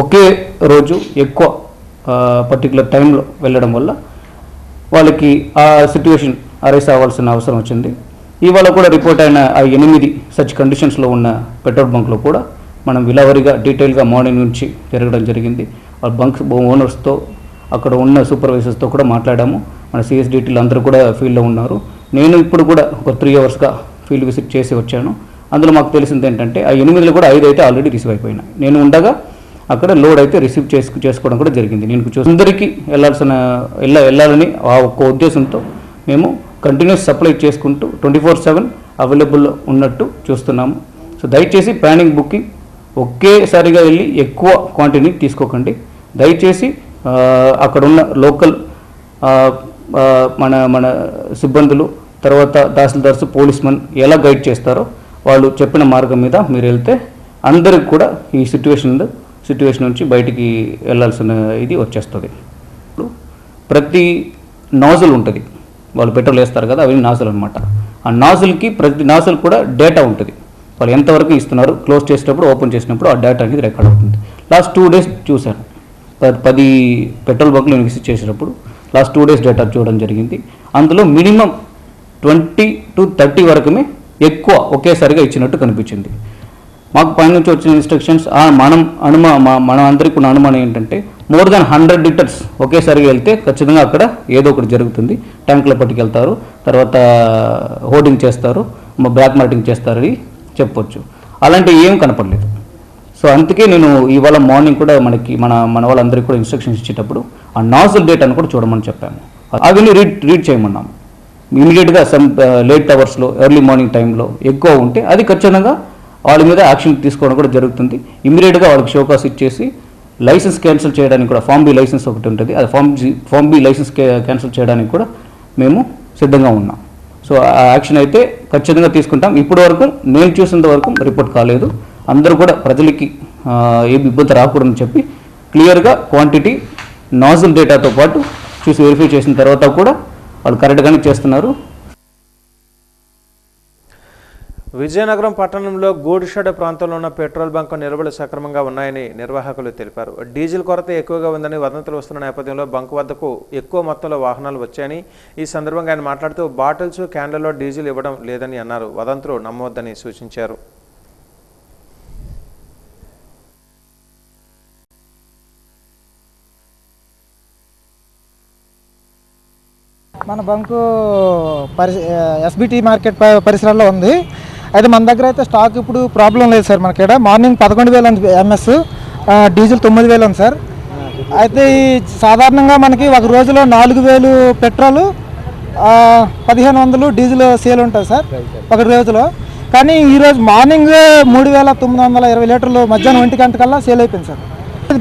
Speaker 11: ఒకే రోజు ఎక్కువ పర్టికులర్ టైంలో వెళ్ళడం వల్ల వాళ్ళకి ఆ సిట్యుయేషన్ అరైజ్ అవ్వాల్సిన అవసరం వచ్చింది. ఇవాళ కూడా రిపోర్ట్ అయిన ఆ 8 సచ్ కండిషన్స్లో ఉన్న పెట్రోల్ బంక్లో కూడా మనం విలావరిగా డీటెయిల్గా మార్నింగ్ నుంచి జరగడం జరిగింది. వాళ్ళ బంక్ ఓనర్స్తో, అక్కడ ఉన్న సూపర్వైజర్స్తో కూడా మాట్లాడాము. మన సిఎస్డిటీలు అందరూ కూడా ఫీల్డ్లో ఉన్నారు. నేను ఇప్పుడు కూడా ఒక 3 అవర్స్గా ఫీల్డ్ విజిట్ చేసి వచ్చాను. అందులో మాకు తెలిసింది ఏంటంటే, ఆ 8లో కూడా 5 అయితే ఆల్రెడీ రిసీవ్ అయిపోయినాయి. నేను ఉండగా అక్కడ లోడ్ అయితే రిసీవ్ చేసుకోవడం కూడా జరిగింది. నేను అందరికీ వెళ్ళాలని ఆ ఒక్క ఉద్దేశంతో మేము కంటిన్యూస్ సప్లై చేసుకుంటూ 24/7 అవైలబుల్ ఉన్నట్టు చూస్తున్నాము. సో దయచేసి ప్లానింగ్, బుకింగ్ ఒకేసారిగా వెళ్ళి ఎక్కువ క్వాంటిటీ తీసుకోకండి. దయచేసి అక్కడ ఉన్న లోకల్ మన సిబ్బందులు, తర్వాత తహసీల్దార్స్, పోలీస్మెన్ ఎలా గైడ్ చేస్తారో వాళ్ళు చెప్పిన మార్గం మీద మీరు వెళ్తే అందరికి కూడా ఈ సిట్యువేషన్ నుంచి బయటికి వెళ్ళాల్సిన ఇది వచ్చేస్తుంది. ప్రతి నాజిల్ ఉంటుంది, వాళ్ళు పెట్రోల్ వేస్తారు కదా, అవి నాజిల్ అనమాట. ఆ నాజిల్కి ప్రతి నాజిల్ కూడా డేటా ఉంటుంది. వాళ్ళు ఎంతవరకు ఇస్తున్నారు, క్లోజ్ చేసేటప్పుడు, ఓపెన్ చేసినప్పుడు ఆ డేటా అనేది రికార్డ్ అవుతుంది. లాస్ట్ 2 days చూశాను. 10 పెట్రోల్ బంక్లు నేను విజిట్ చేసేటప్పుడు లాస్ట్ 2 days డేటా చూడడం జరిగింది. అందులో మినిమం 20 to 30 వరకుమే ఎక్కువ ఒకేసారిగా ఇచ్చినట్టు కనిపించింది. మాకు పైనుంచి వచ్చిన ఇన్స్ట్రక్షన్స్, మనం అందరికీ ఉన్న అనుమానం ఏంటంటే, మోర్ దాన్ 100 లీటర్స్ ఒకేసారిగా వెళ్తే ఖచ్చితంగా అక్కడ ఏదో ఒకటి జరుగుతుంది. ట్యాంకులో పట్టుకెళ్తారు, తర్వాత హోర్డింగ్ చేస్తారు, బ్లాక్ మార్కెటింగ్ చేస్తారని చెప్పొచ్చు. అలాంటివి ఏం కనపడలేదు. సో అందుకే నేను ఇవాళ మార్నింగ్ కూడా మన వాళ్ళందరికీ కూడా ఇన్స్ట్రక్షన్స్ ఇచ్చేటప్పుడు ఆ నాజిల్ డేటాను కూడా చూడమని చెప్పాము. అవన్నీ రీడ్ చేయమన్నాము. ఇమీడియట్గా లేట్ అవర్స్లో, ఎర్లీ మార్నింగ్ టైంలో ఎక్కువ ఉంటే అది ఖచ్చితంగా వాళ్ళ మీద యాక్షన్ తీసుకోవడం కూడా జరుగుతుంది. ఇమీడియట్గా వాళ్ళకి షోకాస్ ఇచ్చేసి లైసెన్స్ క్యాన్సిల్ చేయడానికి కూడా, ఫామ్ బి లైసెన్స్ ఒకటి ఉంటుంది, అది ఫామ్ బి లైసెన్స్ క్యాన్సిల్ చేయడానికి కూడా మేము సిద్ధంగా ఉన్నాం. సో ఆ యాక్షన్ అయితే ఖచ్చితంగా తీసుకుంటాం. ఇప్పటి వరకు నేను చూసినంత వరకు రిపోర్ట్ కాలేదు. అందరూ కూడా ప్రజలకి ఏమి ఇబ్బంది రాకూడదని చెప్పి క్లియర్గా క్వాంటిటీ, నాజిల్ డేటాతో పాటు చూసి వెరిఫై చేసిన తర్వాత కూడా వాళ్ళు కరెక్ట్గానే చేస్తున్నారు.
Speaker 1: విజయనగరం పట్టణంలో గూడిషెడ్ ప్రాంతంలో ఉన్న పెట్రోల్ బంకు నిల్వలు సక్రమంగా ఉన్నాయని నిర్వాహకులు తెలిపారు. డీజిల్ కొరత ఎక్కువగా ఉందని వదంతులు వస్తున్న నేపథ్యంలో బంకు వద్దకు ఎక్కువ మొత్తంలో వాహనాలు వచ్చాయని, ఈ సందర్భంగా ఆయన మాట్లాడుతూ బాటిల్స్, క్యాన్లలో డీజిల్ ఇవ్వడం లేదని అన్నారు. వదంతులు నమ్మవద్దని సూచించారు.
Speaker 12: మన బంకు ఎస్బిటి మార్కెట్ పరిసరాల్లో ఉంది. అయితే మన దగ్గర అయితే స్టాక్ ఇప్పుడు ప్రాబ్లం లేదు సార్. మనకి ఇక్కడ మార్నింగ్ 11,000 ఉంది ఎంఎస్, డీజిల్ 9,000 ఉంది సార్. అయితే ఈ సాధారణంగా మనకి ఒక రోజులో 4,000 పెట్రోలు, 1,500 డీజిల్ సేల్ ఉంటుంది సార్ ఒక రోజులో. కానీ ఈరోజు మార్నింగ్ 3,920 లీటర్లు మధ్యాహ్నం 1 గంటకల్లా సేల్ అయిపోయింది సార్.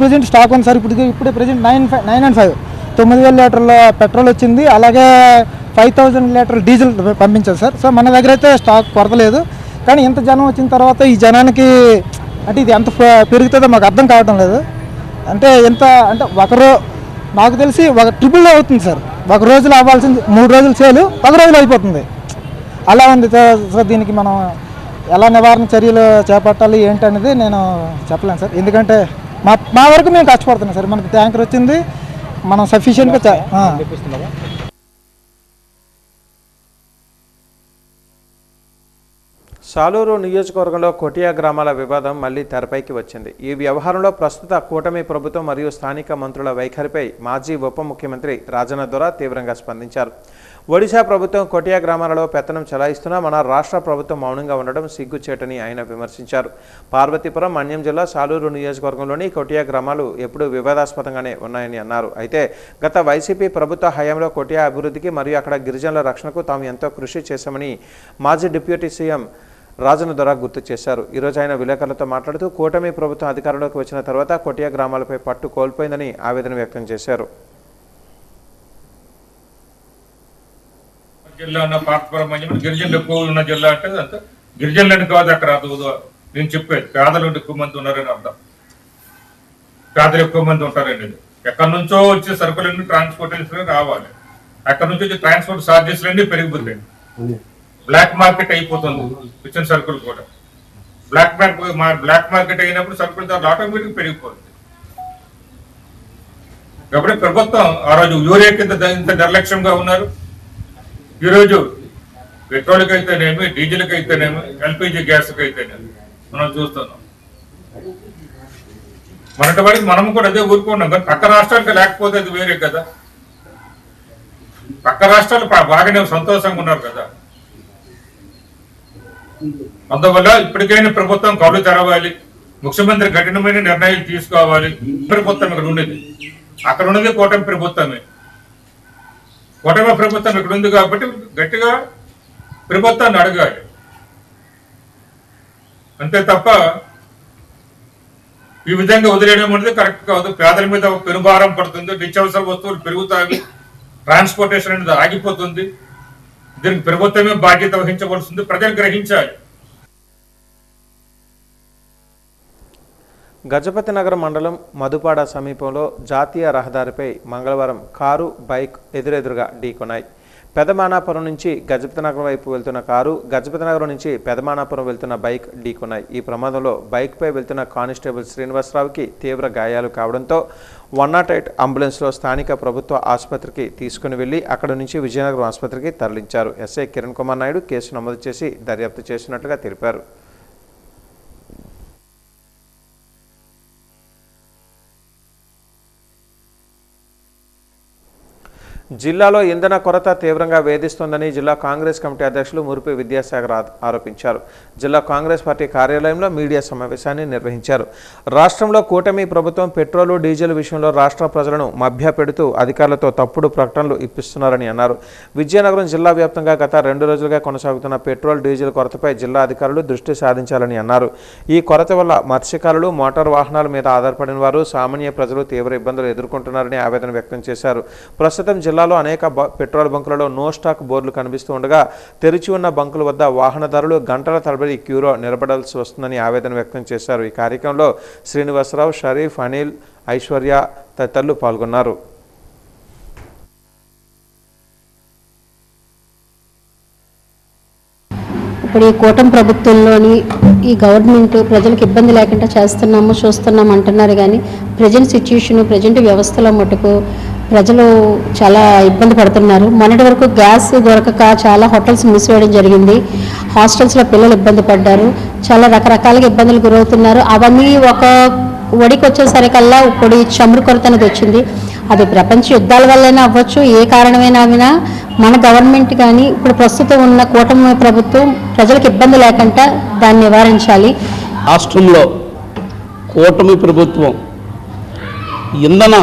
Speaker 12: ప్రజెంట్ స్టాక్ ఉంది సార్. ఇప్పుడే ప్రజెంట్ 995 9,000 లీటర్ల పెట్రోల్ వచ్చింది. అలాగే 5,000 లీటర్ల డీజిల్ పంపించారు సార్. సో మన దగ్గర అయితే స్టాక్ కొరత లేదు. కానీ ఇంత జనం వచ్చిన తర్వాత ఈ జనానికి అంటే ఇది ఎంత పెరుగుతుందో మాకు అర్థం కావడం లేదు. అంటే ఎంత అంటే నాకు తెలిసి ఒక ట్రిపుల్ అవుతుంది సార్. ఒక రోజులో అవ్వాల్సింది 3 రోజులు సేలు 10 రోజులు అయిపోతుంది. అలా ఉంది. సో దీనికి మనం ఎలా నివారణ చర్యలు చేపట్టాలి ఏంటనేది నేను చెప్పలేను సార్. ఎందుకంటే మా వరకు మేము కష్టపడుతున్నాం సార్. మనకి ట్యాంకర్ వచ్చింది, మనం సఫిషియెంట్గా
Speaker 1: సాలూరు నియోజకవర్గంలో కొటియా గ్రామాల వివాదం మళ్లీ తెరపైకి వచ్చింది. ఈ వ్యవహారంలో ప్రస్తుత కూటమి ప్రభుత్వం మరియు స్థానిక మంత్రుల వైఖరిపై మాజీ ఉప ముఖ్యమంత్రి రాజన్న దొర తీవ్రంగా స్పందించారు. ఒడిశా ప్రభుత్వం కొటియా గ్రామాలలో పెత్తనం చెలాయిస్తున్నా మన రాష్ట్ర ప్రభుత్వం మౌనంగా ఉండడం సిగ్గుచేటని ఆయన విమర్శించారు. పార్వతీపురం, మన్యం జిల్లా సాలూరు నియోజకవర్గంలోని కొటియా గ్రామాలు ఎప్పుడూ వివాదాస్పదంగానే ఉన్నాయని అన్నారు. అయితే గత వైసీపీ ప్రభుత్వ హయాంలో కొటియా అభివృద్ధికి మరియు అక్కడ గిరిజనుల రక్షణకు తాము ఎంతో కృషి చేశామని మాజీ డిప్యూటీ సీఎం రాజన్న దొర గుర్తు చేశారు. ఈరోజు ఆయన విలేకరులతో మాట్లాడుతూ కూటమి ప్రభుత్వం అధికారంలోకి వచ్చిన తర్వాత కొటియా గ్రామాలపై పట్టు కోల్పోయిందని ఆవేదన వ్యక్తం చేశారు.
Speaker 13: జిల్లా ఉన్న పార్వతీపురం గిరిజనులు ఎక్కువ ఉన్న జిల్లా అంటే అంత గిరిజనులని కాదు. అక్కడ నేను చెప్పేది పేదలు ఎక్కువ మంది ఉన్నారని అర్థం. పేదలు ఎక్కువ మంది ఉంటారని ఎక్కడి నుంచో వచ్చే సరుకులన్నీ ట్రాన్స్పోర్టేషన్ రావాలి. అక్కడ నుంచి వచ్చే ట్రాన్స్పోర్ట్ ఛార్జెస్లన్నీ పెరిగిపోతాయి. బ్లాక్ మార్కెట్ అయిపోతుంది. వచ్చిన సరుకులు కూడా బ్లాక్ మార్కెట్ అయినప్పుడు సరుకులు ధరలు ఆటోమేటిక్ పెరిగిపోతుంది. కాబట్టి ప్రభుత్వం ఆ రోజు యూరియా కింద ఇంత నిర్లక్ష్యంగా ఉన్నారు. ఈరోజు పెట్రోల్కి అయితేనేమి, డీజిల్కి అయితేనేమి, ఎల్పిజి గ్యాస్కి అయితేనేమి మనం చూస్తున్నాం. మనటి వాడికి మనం కూడా అదే ఊరుకున్నాం. కానీ పక్క రాష్ట్రాలకు లేకపోతే అది వేరే కదా. పక్క రాష్ట్రాలు బాగానే సంతోషంగా ఉన్నారు కదా. అందువల్ల ఇప్పటికైనా ప్రభుత్వం కళ్ళు తెరవాలి. ముఖ్యమంత్రి కఠినమైన నిర్ణయాలు తీసుకోవాలి. ప్రభుత్వం ఇక్కడ ఉండేది, అక్కడ ఉన్నది కూటమి ప్రభుత్వమే. కూటమి ప్రభుత్వం ఇక్కడ ఉంది కాబట్టి గట్టిగా ప్రభుత్వాన్ని అడగాలి. అంతే తప్ప ఈ విధంగా వదిలేయడం అనేది కరెక్ట్ కాదు. పేదల మీద పెనుభారం పడుతుంది. నిత్యావసర వస్తువులు పెరుగుతాయి. ట్రాన్స్పోర్టేషన్ అనేది ఆగిపోతుంది. దీనికి ప్రభుత్వమే బాధ్యత వహించవలసింది. ప్రజలు గ్రహించాలి.
Speaker 1: గజపతి నగరం మండలం మధుపాడ సమీపంలో జాతీయ రహదారిపై మంగళవారం కారు, బైక్ ఎదురెదురుగా ఢీకొన్నాయి. పెదమానాపురం నుంచి గజపతి నగరం వైపు వెళ్తున్న కారు, గజపతి నగరం నుంచి పెదమానాపురం వెళ్తున్న బైక్ ఢీకొన్నాయి. ఈ ప్రమాదంలో బైక్పై వెళ్తున్న కానిస్టేబుల్ శ్రీనివాసరావుకి తీవ్ర గాయాలు కావడంతో 108 అంబులెన్స్లో స్థానిక ప్రభుత్వ ఆసుపత్రికి తీసుకుని వెళ్లి అక్కడి నుంచి విజయనగరం ఆసుపత్రికి తరలించారు. ఎస్ఐ కిరణ్ కుమార్ నాయుడు కేసు నమోదు చేసి దర్యాప్తు చేసినట్లుగా తెలిపారు. జిల్లాలో ఇంధన కొరత తీవ్రంగా వేధిస్తోందని జిల్లా కాంగ్రెస్ కమిటీ అధ్యక్షులు మురిపి విద్యాసాగర్ ఆరోపించారు. జిల్లా కాంగ్రెస్ పార్టీ కార్యాలయంలో మీడియా సమావేశాన్ని నిర్వహించారు. రాష్ట్రంలో కూటమి ప్రభుత్వం పెట్రోలు, డీజిల్ విషయంలో రాష్ట్ర ప్రజలను మభ్యపెడుతూ అధికారులతో తప్పుడు ప్రకటనలు ఇప్పిస్తున్నారని అన్నారు. విజయనగరం జిల్లా వ్యాప్తంగా గత 2 రోజులుగా కొనసాగుతున్న పెట్రోల్, డీజిల్ కొరతపై జిల్లా అధికారులు దృష్టి సాధించాలని అన్నారు. ఈ కొరత వల్ల మత్స్యకారులు, మోటార్ వాహనాల మీద ఆధారపడిన వారు, సామాన్య ప్రజలు తీవ్ర ఇబ్బందులు ఎదుర్కొంటున్నారని ఆవేదన వ్యక్తం చేశారు. ప్రస్తుతం జిల్లాలో అనేక పెట్రోల్ బంకులలో నో స్టాక్ బోర్డులు కనిపిస్తూ ఉండగా తెరిచి ఉన్న బంకుల వద్ద వాహనదారులు గంటల తరబడి క్యూలో నిలబడాల్సి వస్తుందని ఆవేదన వ్యక్తం చేశారు. ఈ కార్యక్రమంలో శ్రీనివాసరావు, షరీఫ్, అనిల్, ఐశ్వర్య తదితరులు పాల్గొన్నారు.
Speaker 14: ఇప్పుడు ఈ కూటమి ప్రభుత్వంలోని ఈ గవర్నమెంట్ ప్రజలకు ఇబ్బంది లేకుండా చూస్తున్నాం అంటున్నారు. కానీ ప్రజెంట్ సిచ్యుయేషన్, ప్రజెంట్ వ్యవస్థలో మటుకు ప్రజలు చాలా ఇబ్బంది పడుతున్నారు. మొన్నటి వరకు గ్యాస్ దొరకక చాలా హోటల్స్ మూసివేయడం జరిగింది. హాస్టల్స్లో పిల్లలు ఇబ్బంది పడ్డారు. చాలా రకరకాలుగా ఇబ్బందులు గురవుతున్నారు. అవన్నీ ఒక ఒడికి వచ్చేసరికల్లా ఇప్పుడు చమురు కొరత అనేది వచ్చింది. అది ప్రపంచ యుద్ధాల వల్లైనా అవ్వచ్చు, ఏ కారణమైనా అయినా మన గవర్నమెంట్ కానీ ఇప్పుడు ప్రస్తుతం ఉన్న కూటమి ప్రభుత్వం ప్రజలకు ఇబ్బంది లేకుండా దాన్ని నివారించాలి.
Speaker 15: రాష్ట్రంలో కూటమి ప్రభుత్వం ఇంధన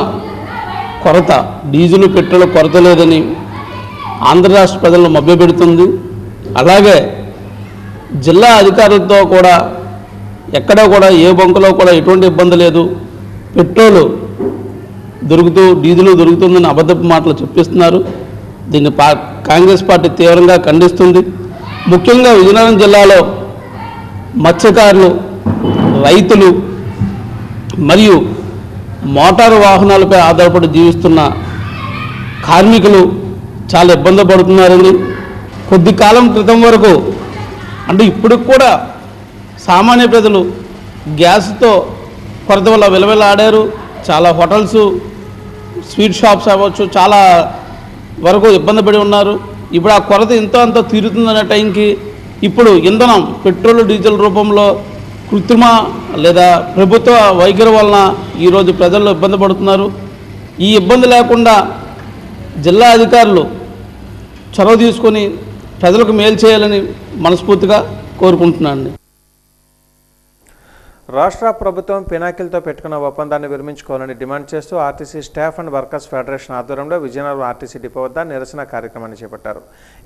Speaker 15: కొరత, డీజిల్, పెట్రోల్ కొరత లేదని ఆంధ్ర రాష్ట్ర ప్రజలను మభ్యపెడుతుంది. అలాగే జిల్లా అధికారులతో కూడా ఎక్కడ కూడా ఏ బంకులో కూడా ఎటువంటి ఇబ్బంది లేదు, పెట్రోలు డీజిల్ దొరుకుతుందని అబద్ధపు మాటలు చెప్పిస్తున్నారు. దీన్ని కాంగ్రెస్ పార్టీ తీవ్రంగా ఖండిస్తుంది. ముఖ్యంగా విజయనగరం జిల్లాలో మత్స్యకారులు, రైతులు మరియు మోటారు వాహనాలపై ఆధారపడి జీవిస్తున్న కార్మికులు చాలా ఇబ్బంది పడుతున్నారని, కొద్ది కాలం క్రితం వరకు అంటే ఇప్పుడు కూడా సామాన్య ప్రజలు గ్యాస్తో కొరత వల్ల విలవిలాడారు. చాలా హోటల్స్, స్వీట్ షాప్స్ అవ్వచ్చు, చాలా వరకు ఇబ్బంది పడి ఉన్నారు. ఇప్పుడు ఆ కొరత ఎంతో అంత తీరుతుందనే టైంకి ఇప్పుడు ఇంధనం పెట్రోల్, డీజిల్ రూపంలో కృత్రిమ లేదా ప్రభుత్వ వైఖరి వలన ఈరోజు ప్రజల్లో ఇబ్బంది పడుతున్నారు. ఈ ఇబ్బంది లేకుండా జిల్లా అధికారులు చొరవ తీసుకొని ప్రజలకు మేలు చేయాలని మనస్ఫూర్తిగా కోరుకుంటున్నాను.
Speaker 1: రాష్ట్ర ప్రభుత్వం పినాకిల్తో పెట్టుకున్న ఒప్పందాన్ని విరమించుకోవాలని డిమాండ్ చేస్తూ RTC staff and workers federation ఆధ్వర్యంలో విజయనగరం ఆర్టీసీ డిపో వద్ద నిరసన కార్యక్రమాన్ని చేపట్టారు.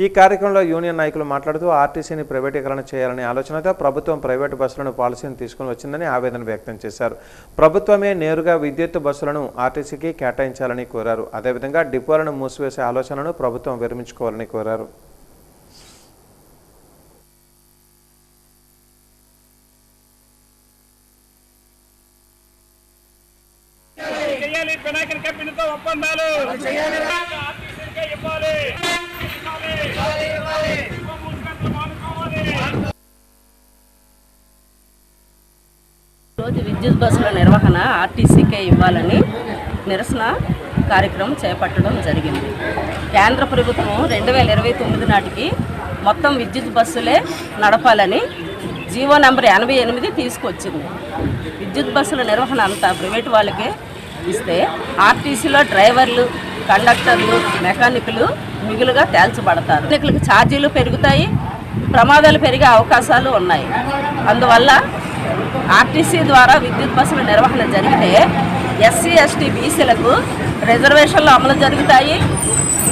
Speaker 1: ఈ కార్యక్రమంలో యూనియన్ నాయకులు మాట్లాడుతూ ఆర్టీసీని ప్రైవేటీకరణ చేయాలనే ఆలోచనతో ప్రభుత్వం ప్రైవేటు బస్సులను పాలసీని తీసుకుని వచ్చిందని ఆవేదన వ్యక్తం చేశారు. ప్రభుత్వమే నేరుగా విద్యుత్ బస్సులను ఆర్టీసీకి కేటాయించాలని కోరారు. అదేవిధంగా డిపోలను మూసివేసే ఆలోచనను ప్రభుత్వం విరమించుకోవాలని కోరారు.
Speaker 16: రోజు విద్యుత్ బస్సుల నిర్వహణ ఆర్టీసీకే ఇవ్వాలని నిరసన కార్యక్రమం చేపట్టడం జరిగింది. కేంద్ర ప్రభుత్వం 2029 నాటికి మొత్తం విద్యుత్ బస్సులే నడపాలని జీవో నెంబర్ 88 తీసుకొచ్చింది. విద్యుత్ బస్సుల నిర్వహణ అంతా ప్రైవేటు వాళ్ళకే ఇస్తే ఆర్టీసీలో డ్రైవర్లు, కండక్టర్లు, మెకానికులు మిగులుగా తేల్చబడతారు. మెకానికులకు ఛార్జీలు పెరుగుతాయి, ప్రమాదాలు పెరిగే అవకాశాలు ఉన్నాయి. అందువల్ల ఆర్టీసీ ద్వారా విద్యుత్ బస్సుల నిర్వహణ జరిగితే ఎస్సీ, ఎస్టీ, బీసీలకు రిజర్వేషన్లు అమలు జరుగుతాయి,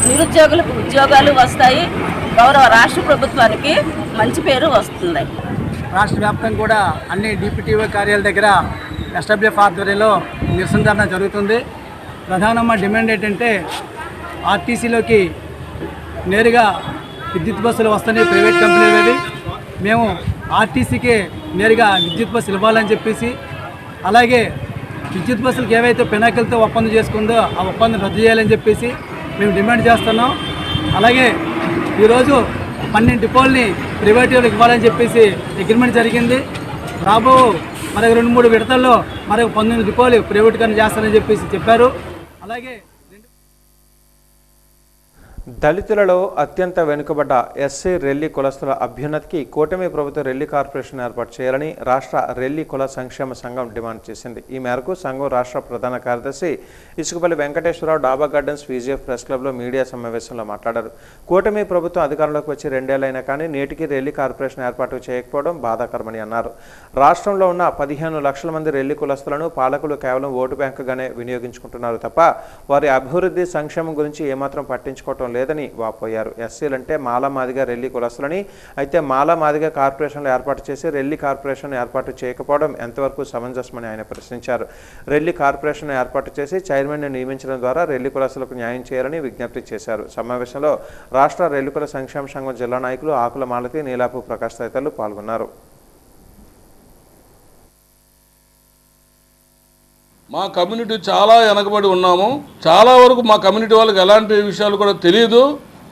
Speaker 16: నిరుద్యోగులకు ఉద్యోగాలు వస్తాయి, గౌరవ రాష్ట్ర ప్రభుత్వానికి మంచి పేరు వస్తుంది.
Speaker 17: రాష్ట్ర వ్యాప్తంగా కూడా అన్ని డిప్యూటీఓ కార్యాలయాల దగ్గర ఎస్డబ్ల్యూఎఫ్ ఆధ్వర్యంలో నిరసన ధర్నా జరుగుతుంది. ప్రధానమైన డిమాండ్ ఏంటంటే ఆర్టీసీలోకి నేరుగా విద్యుత్ బస్సులు వస్తున్నాయి, ప్రైవేట్ కంపెనీలు. మేము ఆర్టీసీకి నేరుగా విద్యుత్ బస్సులు ఇవ్వాలని చెప్పేసి, అలాగే విద్యుత్ బస్సులకు ఏవైతే పినాకిల్తో ఒప్పందం చేసుకుందో ఆ ఒప్పందం రద్దు చేయాలని చెప్పేసి మేము డిమాండ్ చేస్తున్నాం. అలాగే ఈరోజు 12 డిపోల్ని ప్రైవేట్ వాళ్ళకి ఇవ్వాలని చెప్పేసి అగ్రిమెంట్ జరిగింది. రాబో మరొక 2-3 విడతల్లో మరొక 19 డిపోలు ప్రైవేటీకరణ చేస్తారని చెప్పేసి చెప్పారు. అలాగే
Speaker 1: దళితులలో అత్యంత వెనుకబడ్డ ఎస్సీ రెల్లి కులస్తుల అభ్యున్నతికి కూటమి ప్రభుత్వం రెల్లి కార్పొరేషన్ ఏర్పాటు చేయాలని రాష్ట్ర రెల్లి కుల సంక్షేమ సంఘం డిమాండ్ చేసింది. ఈ మేరకు సంఘం రాష్ట్ర ప్రధాన కార్యదర్శి ఇసుకపల్లి వెంకటేశ్వరరావు డాబా గార్డెన్స్ విజిఎఫ్ ప్రెస్ క్లబ్లో మీడియా సమావేశంలో మాట్లాడారు. కూటమి ప్రభుత్వం అధికారంలోకి వచ్చి 2 ఏళ్లైనా కానీ నేటికి రెల్లి కార్పొరేషన్ ఏర్పాటు చేయకపోవడం బాధాకరమని అన్నారు. రాష్ట్రంలో ఉన్న 15 లక్షల మంది రెల్లి కులస్తులను పాలకులు కేవలం ఓటు బ్యాంకుగానే వినియోగించుకుంటున్నారు తప్ప వారి అభివృద్ధి, సంక్షేమం గురించి ఏమాత్రం పట్టించుకోవటం లేదని వాపోయారు. ఎస్సీలంటే మాలమాదిగా రెల్లి కులస్తులని, అయితే మాలమాదిగా కార్పొరేషన్లు ఏర్పాటు చేసి రెల్లి కార్పొరేషన్ ఏర్పాటు చేయకపోవడం ఎంతవరకు సమంజసమని ఆయన ప్రశ్నించారు. రెల్లి కార్పొరేషన్ ఏర్పాటు చేసి చైర్మన్ను నియమించడం ద్వారా రెల్లి కులస్తులకు న్యాయం చేయాలని విజ్ఞప్తి చేశారు. సమావేశంలో రాష్ట్ర రెల్లి కుల సంక్షేమ సంఘం జిల్లా నాయకులు ఆకుల మాలతి, నీలాపు ప్రకాష్ తదితరులు పాల్గొన్నారు.
Speaker 18: మా కమ్యూనిటీ చాలా వెనకబడి ఉన్నాము. చాలా వరకు మా కమ్యూనిటీ వాళ్ళకి ఎలాంటి విషయాలు కూడా తెలియదు.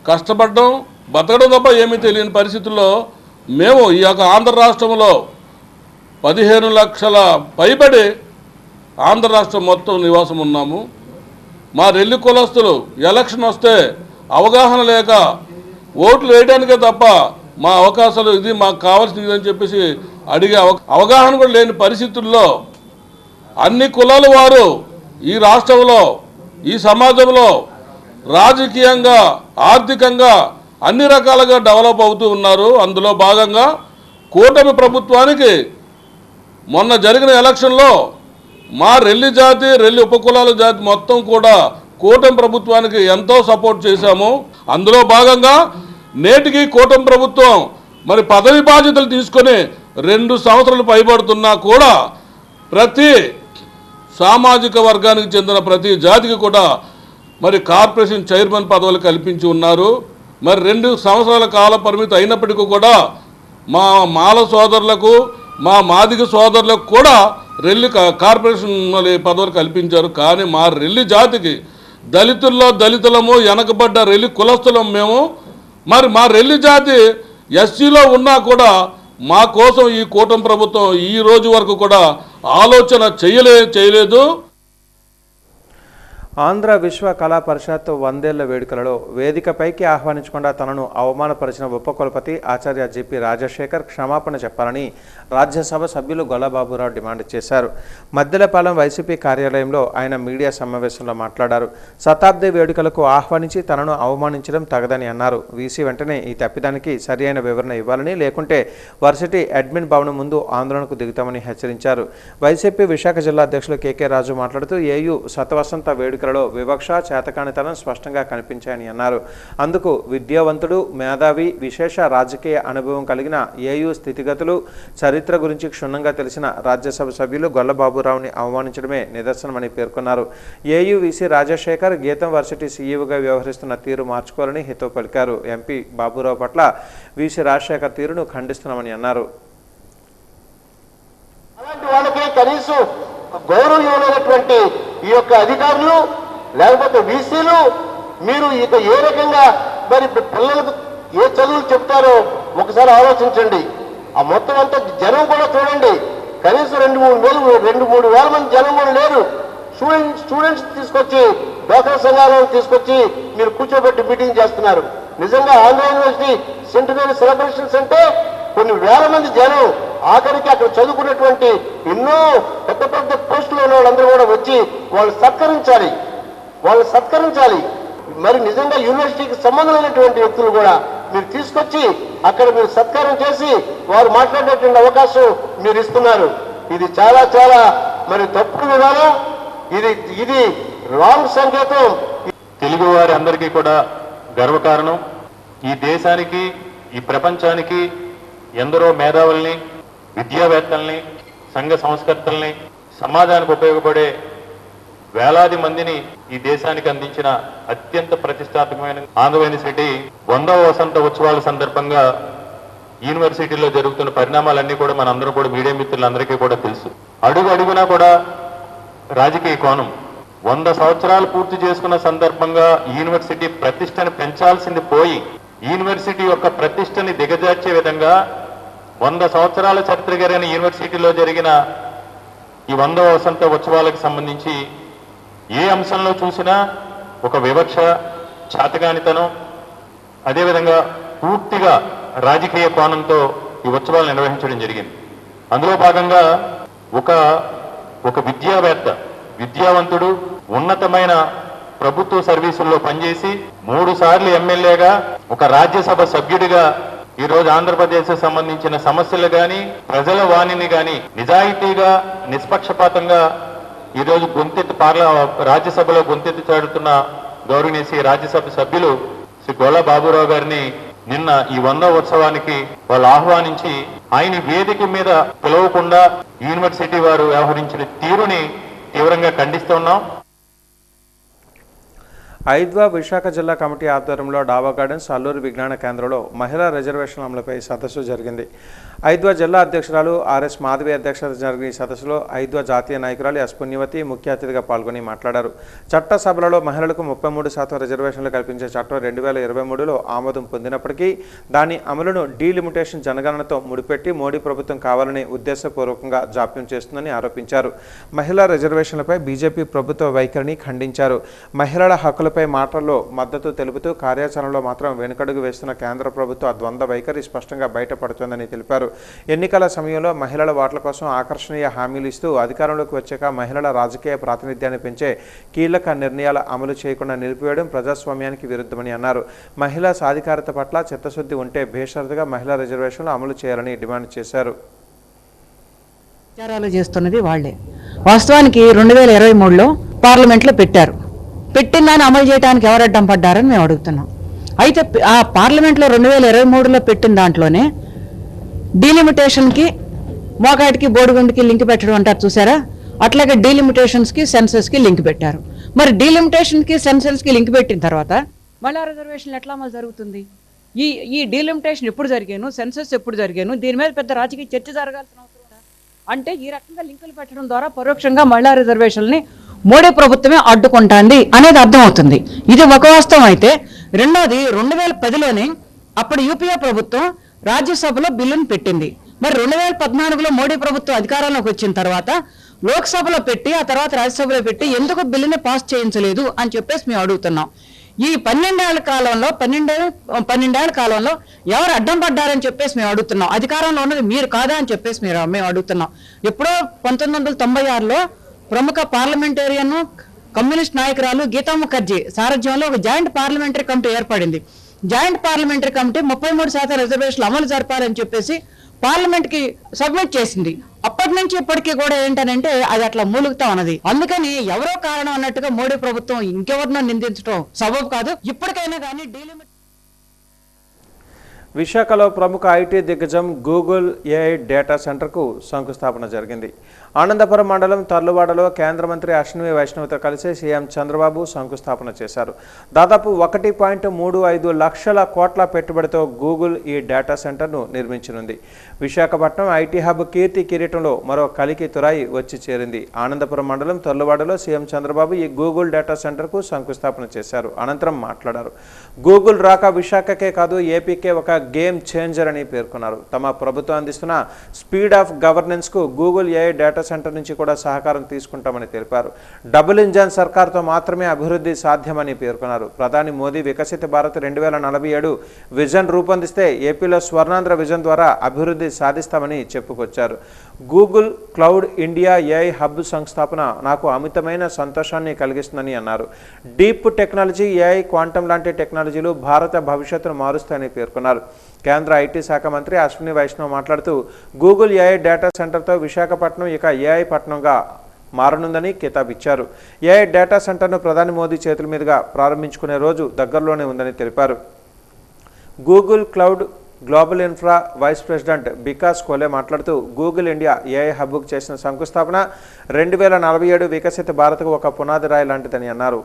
Speaker 18: కష్టపడడం, బతకడం తప్ప ఏమీ తెలియని పరిస్థితుల్లో మేము ఈ యొక్క ఆంధ్ర రాష్ట్రంలో 15 లక్షల పైబడి ఆంధ్ర రాష్ట్రం మొత్తం నివాసం ఉన్నాము. మా రెల్లి కులస్తులు ఎలక్షన్ వస్తే అవగాహన లేక ఓట్లు వేయడానికే తప్ప మా అవకాశాలు ఇది మాకు కావాల్సింది అని చెప్పేసి అడిగే అవగాహన కూడా లేని పరిస్థితుల్లో అన్ని కులాల వారు ఈ రాష్ట్రంలో, ఈ సమాజంలో రాజకీయంగా, ఆర్థికంగా అన్ని రకాలుగా డెవలప్ అవుతూ ఉన్నారు. అందులో భాగంగా కూటమి ప్రభుత్వానికి మొన్న జరిగిన ఎలక్షన్లో మా రెల్లి జాతి, రెల్లి ఉపకులాల జాతి మొత్తం కూడా కూటమి ప్రభుత్వానికి ఎంతో సపోర్ట్ చేశాము. అందులో భాగంగా నేటికి కూటమి ప్రభుత్వం మరి పదవి బాధ్యతలు తీసుకొని 2 సంవత్సరాలు పైబడుతున్నా కూడా ప్రతి సామాజిక వర్గానికి చెందిన ప్రతి జాతికి కూడా మరి కార్పొరేషన్ చైర్మన్ పదవులు కల్పించి ఉన్నారు. మరి 2 సంవత్సరాల కాల పరిమితి అయినప్పటికీ కూడా మా మాల సోదరులకు మా మాదిగ సోదరులకు కూడా రెల్లి కార్పొరేషన్ పదవులు కల్పించారు. కానీ మా రెల్లి జాతికి దళితులము వెనకబడ్డ రెల్లి కులస్తులం మేము. మరి మా రెల్లి జాతి ఎస్సీలో ఉన్నా కూడా మా కోసం ఈ కూటమి ప్రభుత్వం ఈ రోజు వరకు కూడా ఆలోచన చేయలేదు.
Speaker 1: ఆంధ్ర విశ్వ కళా పరిషత్ 100ఏళ్ల వేడుకలలో వేదికపైకి ఆహ్వానించకుండా తనను అవమానపరిచిన ఉపకులపతి ఆచార్య జిపి రాజశేఖర్ క్షమాపణ చెప్పాలని రాజ్యసభ సభ్యులు గొల్లబాబురావు డిమాండ్ చేశారు. మద్దెలపాలెం వైసీపీ కార్యాలయంలో ఆయన మీడియా సమావేశంలో మాట్లాడారు. శతాబ్ది వేడుకలకు ఆహ్వానించి తనను అవమానించడం తగదని అన్నారు. వీసీ వెంటనే ఈ తప్పిదానికి సరియైన వివరణ ఇవ్వాలని, లేకుంటే వర్సిటీ అడ్మిన్ భవనం ముందు ఆందోళనకు దిగుతామని హెచ్చరించారు. వైసీపీ విశాఖ జిల్లా అధ్యక్షులు కేకే రాజు మాట్లాడుతూ ఏయూ శతవసంత వేడుక వివక్ష చేతకానితనం స్పష్టంగా కనిపించాయని అన్నారు. అందుకు విద్యావంతుడు, మేధావి, విశేష రాజకీయ అనుభవం కలిగిన ఏయూ స్థితిగతులు, చరిత్ర గురించి క్షుణ్ణంగా తెలిసిన రాజ్యసభ సభ్యులు గొల్లబాబురావుని అవమానించడమే నిదర్శనమని పేర్కొన్నారు. ఏయూ వీసీ రాజశేఖర్ గీతం వర్సిటీ సీఈఓగా వ్యవహరిస్తున్న తీరు మార్చుకోవాలని హితవు పలికారు. ఎంపీ బాబురావు పట్ల వీసీ రాజశేఖర్ తీరును ఖండిస్తున్నామని అన్నారు.
Speaker 19: గౌరవమైనటువంటి ఈ యొక్క అధికారులు లేకపోతే వీసీలు మీరు ఇక ఏ రకంగా మరి పిల్లలకు ఏ చదువులు చెప్తారో ఒకసారి ఆలోచించండి. ఆ మొత్తం అంతా జనం కూడా చూడండి. కనీసం 2-3 వేల మంది జనం కూడా లేరు. స్టూడెంట్స్ తీసుకొచ్చి డ్వాక్రా సంఘాలను తీసుకొచ్చి మీరు కూర్చోబెట్టి మీటింగ్ చేస్తున్నారు. నిజంగా ఆంధ్ర యూనివర్సిటీ సెంటనరీ సెలబ్రేషన్స్ అంటే కొన్ని వేల మంది జనం, ఆఖరికి అక్కడ చదువుకున్నటువంటి ఎన్నో పెద్ద పెద్ద పోస్టులు ఉన్న వాళ్ళందరూ కూడా వచ్చి వాళ్ళు సత్కరించాలి. మరి నిజంగా యూనివర్సిటీకి సంబంధమైనటువంటి వ్యక్తులు కూడా మీరు తీసుకొచ్చి అక్కడ మీరు సత్కారం చేసి వారు మాట్లాడేటువంటి అవకాశం మీరు ఇస్తున్నారు. ఇది చాలా చాలా మరి తప్పుడు విధానం. ఇది రాంగ్ సంకేతం.
Speaker 20: తెలుగు వారి అందరికీ కూడా గర్వకారణం. ఈ దేశానికి, ఈ ప్రపంచానికి ఎందరో మేధావుల్ని, విద్యావేత్తల్ని, సంఘ సంస్కర్తల్ని, సమాజానికి ఉపయోగపడే వేలాది మందిని ఈ దేశానికి అందించిన అత్యంత ప్రతిష్టాత్మకమైన ఆంధ్ర యూనివర్సిటీ 100వ వసంత ఉత్సవాల సందర్భంగా యూనివర్సిటీలో జరుగుతున్న పరిణామాలన్నీ కూడా మనందరూ కూడా మీడియా మిత్రులందరికీ కూడా తెలుసు. అడుగు అడుగునా కూడా రాజకీయ కోణం. 100 సంవత్సరాలు పూర్తి చేసుకున్న సందర్భంగా యూనివర్సిటీ ప్రతిష్టను పెంచాల్సింది పోయి యూనివర్సిటీ యొక్క ప్రతిష్టని దిగజార్చే విధంగా 100 సంవత్సరాల చరిత్ర కలిగిన యూనివర్సిటీలో జరిగిన ఈ 100వ వసంత ఉత్సవాలకు సంబంధించి ఏ అంశంలో చూసినా ఒక వివక్ష, చాతగానితనం, అదేవిధంగా పూర్తిగా రాజకీయ కోణంతో ఈ ఉత్సవాలు నిర్వహించడం జరిగింది. అందులో భాగంగా ఒక విద్యావేత్త, విద్యావంతుడు, ఉన్నతమైన ప్రభుత్వ సర్వీసుల్లో పనిచేసి 3 సార్లు ఎమ్మెల్యేగా, ఒక రాజ్యసభ సభ్యుడిగా ఈరోజు ఆంధ్రప్రదేశ్ సంబంధించిన సమస్యలు కానీ, ప్రజల వాణిని కానీ నిజాయితీగా, నిష్పక్షపాతంగా ఈరోజు రాజ్యసభలో గొంతెత్తి చాడుతున్న గౌరవనీయ శ్రీ రాజ్యసభ సభ్యులు శ్రీ గొల్లబాబురావు గారిని నిన్న ఈ 100వ ఉత్సవానికి వాళ్ళు ఆహ్వానించి ఆయన వేదిక మీద పిలవకుండా యూనివర్సిటీ వారు వ్యవహరించిన తీరుని తీవ్రంగా ఖండిస్తున్నాం.
Speaker 1: ఐద్వా విశాఖ జిల్లా కమిటీ ఆధ్వర్యంలో డాబా గార్డెన్స్ అల్లూరి విజ్ఞాన కేంద్రంలో మహిళా రిజర్వేషన్ అమలుపై సదస్సు జరిగింది. ఐద్వా జిల్లా అధ్యక్షురాలు ఆర్ఎస్ మాధవి అధ్యక్షత జరిగిన ఈ సదస్సులో ఐద్వా జాతీయ నాయకురాలు ఎస్ పుణ్యవతి ముఖ్య అతిథిగా పాల్గొని మాట్లాడారు. చట్టసభలలో మహిళలకు 33% రిజర్వేషన్లు కల్పించే చట్టం 2023లో ఆమోదం పొందినప్పటికీ దాని అమలును డీలిమిటేషన్ జనగణనతో ముడిపెట్టి మోడీ ప్రభుత్వం కావాలని ఉద్దేశపూర్వకంగా జాప్యం చేస్తుందని ఆరోపించారు. మహిళా రిజర్వేషన్లపై బీజేపీ ప్రభుత్వ వైఖరిని ఖండించారు. మహిళల హక్కులపై మాటల్లో మద్దతు తెలుపుతూ కార్యాచరణలో మాత్రం వెనుకడుగు వేస్తున్న కేంద్ర ప్రభుత్వ ద్వంద్వ వైఖరి స్పష్టంగా బయటపడుతోందని తెలిపారు. ఎన్నికల సమయంలో మహిళల ఓట్ల కోసం ఆకర్షణీయ హామీలు ఇస్తూ అధికారంలోకి వచ్చాక మహిళల రాజకీయ ప్రాతినిధ్యాన్ని పెంచే కీలక నిర్ణయాల అమలు చేయకుండా నిలిపివేయడం ప్రజాస్వామ్యానికి విరుద్ధమని అన్నారు. మహిళా సాధికారత పట్ల చిత్తశుద్ధి ఉంటే బేషరతుగా మహిళా రిజర్వేషన్లు అమలు చేయాలని డిమాండ్ చేశారు.
Speaker 21: ప్రచారాలు చేస్తున్నది వాళ్లే. వాస్తవానికి 2023లో పార్లమెంట్లో పెట్టిన దాన్ని అమలు చేయడానికి ఎవరు అడ్డం పడ్డారని మేము అడుగుతున్నాం. అయితే ఆ పార్లమెంట్లో 2023లో పెట్టిన దాంట్లోనే డీలిమిటేషన్కి మోకాటికి బోడిగుండికి లింక్ పెట్టడం అంటారు చూసారా, అట్లాగే డీలిమిటేషన్స్కి సెన్సెస్కి లింక్ పెట్టారు. మరి డీలిమిటేషన్కి సెన్సెస్కి లింక్ పెట్టిన తర్వాత మళ్ళా రిజర్వేషన్లు ఎట్లా అమలు జరుగుతుంది? ఈ డీలిమిటేషన్ ఎప్పుడు జరిగాను, సెన్సెస్ ఎప్పుడు జరిగాను, దీని మీద పెద్ద రాజకీయ చర్చ జరగాల్సిన అవసరం అంటే ఈ రకంగా లింకులు పెట్టడం ద్వారా పరోక్షంగా మహిళా రిజర్వేషన్ని మోడీ ప్రభుత్వమే అడ్డుకుంటాంది అనేది అర్థమవుతుంది. ఇది ఒక వాస్తవం అయితే, రెండోది 2010లోనే అప్పుడు యూపీఏ ప్రభుత్వం రాజ్యసభలో బిల్లును పెట్టింది. మరి 2014లో మోడీ ప్రభుత్వం అధికారంలోకి వచ్చిన తర్వాత లోక్సభలో పెట్టి ఆ తర్వాత రాజ్యసభలో పెట్టి ఎందుకు బిల్లుని పాస్ చేయించలేదు అని చెప్పేసి మేము అడుగుతున్నాం. ఈ 12 ఏళ్ల కాలంలో ఎవరు అడ్డం పడ్డారని చెప్పేసి మేము అడుగుతున్నాం. అధికారంలో ఉన్నది మీరు కాదా అని చెప్పేసి మేము అడుగుతున్నాం. ఎప్పుడో 1996లో ప్రముఖ పార్లమెంటేరియన్ కమ్యూనిస్ట్ నాయకురాలు గీతా ముఖర్జీ సారథ్యంలో ఒక జాయింట్ పార్లమెంటరీ కమిటీ ఏర్పడింది. జాయింట్ పార్లమెంటరీ కమిటీ 33% రిజర్వేషన్లు అమలు జరపాలని చెప్పేసి పార్లమెంట్ కి సబ్మిట్ చేసింది. అప్పటి నుంచి ఇప్పటికీ కూడా ఏంటనంటే అది అట్లా మూలుగుతా ఉన్నది. అందుకని ఎవరో కారణం అన్నట్టుగా మోడీ ప్రభుత్వం ఇంకెవరినో నిందించడం సబబు కాదు. ఇప్పటికైనా కానీ డీలిమిట్.
Speaker 1: విశాఖలో ప్రముఖ ఐటీ దిగ్గజం గూగుల్ ఏఐ డేటా సెంటర్కు శంకుస్థాపన జరిగింది. ఆనందపురం మండలం తర్లువాడలో కేంద్ర మంత్రి అశ్విని వైష్ణవ్తో కలిసి సీఎం చంద్రబాబు శంకుస్థాపన చేశారు. దాదాపు 1.35 లక్షల కోట్ల పెట్టుబడితో గూగుల్ ఈ డేటా సెంటర్ను నిర్మించనుంది. విశాఖపట్నం ఐటీ హబ్ కీర్తి కిరీటంలో మరో కలికి తురాయి వచ్చి చేరింది. ఆనందపురం మండలం తర్లువాడలో సీఎం చంద్రబాబు ఈ గూగుల్ డేటా సెంటర్కు శంకుస్థాపన చేశారు. అనంతరం మాట్లాడారు. గూగుల్ రాక విశాఖకే కాదు ఏపీకే ఒక గేమ్ చేంజర్ అని పేర్కొన్నారు. తమ ప్రభుత్వం అందిస్తున్న స్పీడ్ ఆఫ్ గవర్నెన్స్కు గూగుల్ ఏఐ డేటా సెంటర్ నుంచి కూడా సహకారం తీసుకుంటామని తెలిపారు. డబుల్ ఇంజన్ సర్కార్తో మాత్రమే అభివృద్ధి సాధ్యమని పేర్కొన్నారు. ప్రధాని మోదీ వికసిత భారత్ 2047 విజన్ రూపొందిస్తే ఏపీలో స్వర్ణాంధ్ర విజన్ ద్వారా అభివృద్ధి సాధిస్తామని చెప్పుకొచ్చారు. Google cloud India AI hub సంస్థాపన నాకు అమితమైన సంతోషాన్ని కలిగిస్తుందని అన్నారు. డీప్ టెక్నాలజీ, ఏఐ, క్వాంటం లాంటి టెక్నాలజీలు భారత భవిష్యత్తును మారుస్తాయని పేర్కొన్నారు. కేంద్ర ఐటీ శాఖ మంత్రి అశ్విని వైష్ణవ్ మాట్లాడుతూ గూగుల్ ఏఐ డేటా సెంటర్తో విశాఖపట్నం ఇక ఏఐ పట్టణంగా మారనుందని కితాబిచ్చారు. ఏఐ డేటా సెంటర్ను ప్రధాని మోదీ చేతుల మీదుగా ప్రారంభించుకునే రోజు దగ్గరలోనే ఉందని తెలిపారు. Google cloud global infra vice president Bikash Koley మాట్లాడుతూ గూగుల్ ఇండియా ఏఐ హబ్కు చేసిన శంకుస్థాపన 2047 వికసిత భారత్కు ఒక పునాది రాయి లాంటిదని అన్నారు.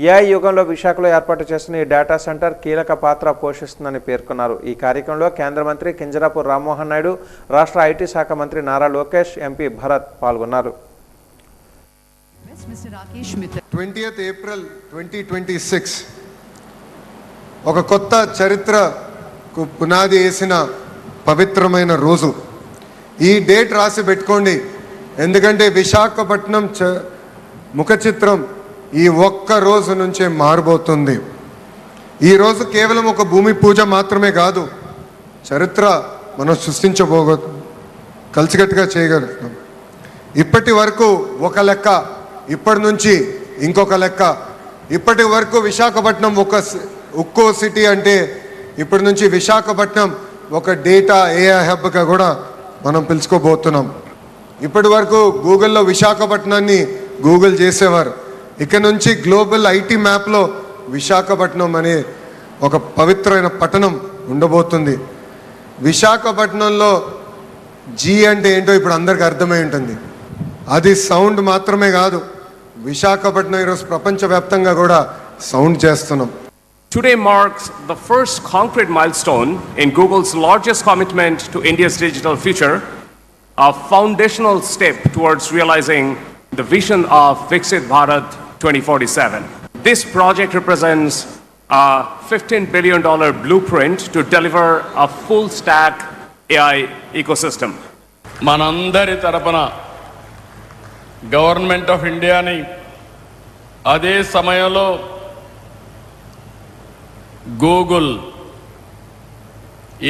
Speaker 1: ఏఐ యుగంలో విశాఖలో ఏర్పాటు చేస్తున్న ఈ డేటా సెంటర్ కీలక పాత్ర పోషిస్తుందని పేర్కొన్నారు. ఈ కార్యక్రమంలో కేంద్ర మంత్రి కింజరాపు రామ్మోహన్ నాయుడు, రాష్ట్ర ఐటీ శాఖ మంత్రి నారా లోకేష్, ఎంపీ భరత్ పాల్గొన్నారు.
Speaker 2: 20th April 2026 ఒక కొత్త చరిత్రకు పునాది వేసిన పవిత్రమైన రోజు. ఈ డేట్ రాసి పెట్టుకోండి, ఎందుకంటే విశాఖపట్నం ముఖ చిత్రం ఈ ఒక్క రోజు నుంచే మారబోతుంది. ఈరోజు కేవలం ఒక భూమి పూజ మాత్రమే కాదు, చరిత్ర మనం కలిసికట్టుగా చేయగలుగుతాం. ఇప్పటి వరకు ఒక లెక్క, ఇప్పటి నుంచి ఇంకొక లెక్క. ఇప్పటి వరకు విశాఖపట్నం ఒక ఉక్కో సిటీ అంటే ఇప్పటి నుంచి విశాఖపట్నం ఒక డేటా ఏఐ హబ్గా కూడా మనం పిలుచుకోబోతున్నాం. ఇప్పటి వరకు గూగుల్లో విశాఖపట్నాన్ని గూగుల్ చేసేవారు. ఇక నుంచి గ్లోబల్ ఐటీ మ్యాప్లో విశాఖపట్నం అనే ఒక పవిత్రమైన పట్టణం ఉండబోతుంది. విశాఖపట్నంలో జీ అంటే ఏంటో ఇప్పుడు అందరికి అర్థమై ఉంటుంది. అది సౌండ్ మాత్రమే కాదు, విశాఖపట్నం ఈరోజు ప్రపంచవ్యాప్తంగా కూడా సౌండ్ చేస్తున్నాం.
Speaker 22: Today marks the first concrete milestone in Google's largest commitment to India's digital future, a foundational step towards realizing the vision of Viksit Bharat 2047. This project represents a $15 billion blueprint to deliver a full stack AI ecosystem.
Speaker 18: మనందరి తరపున government of ఇండియాని అదే సమయంలో Google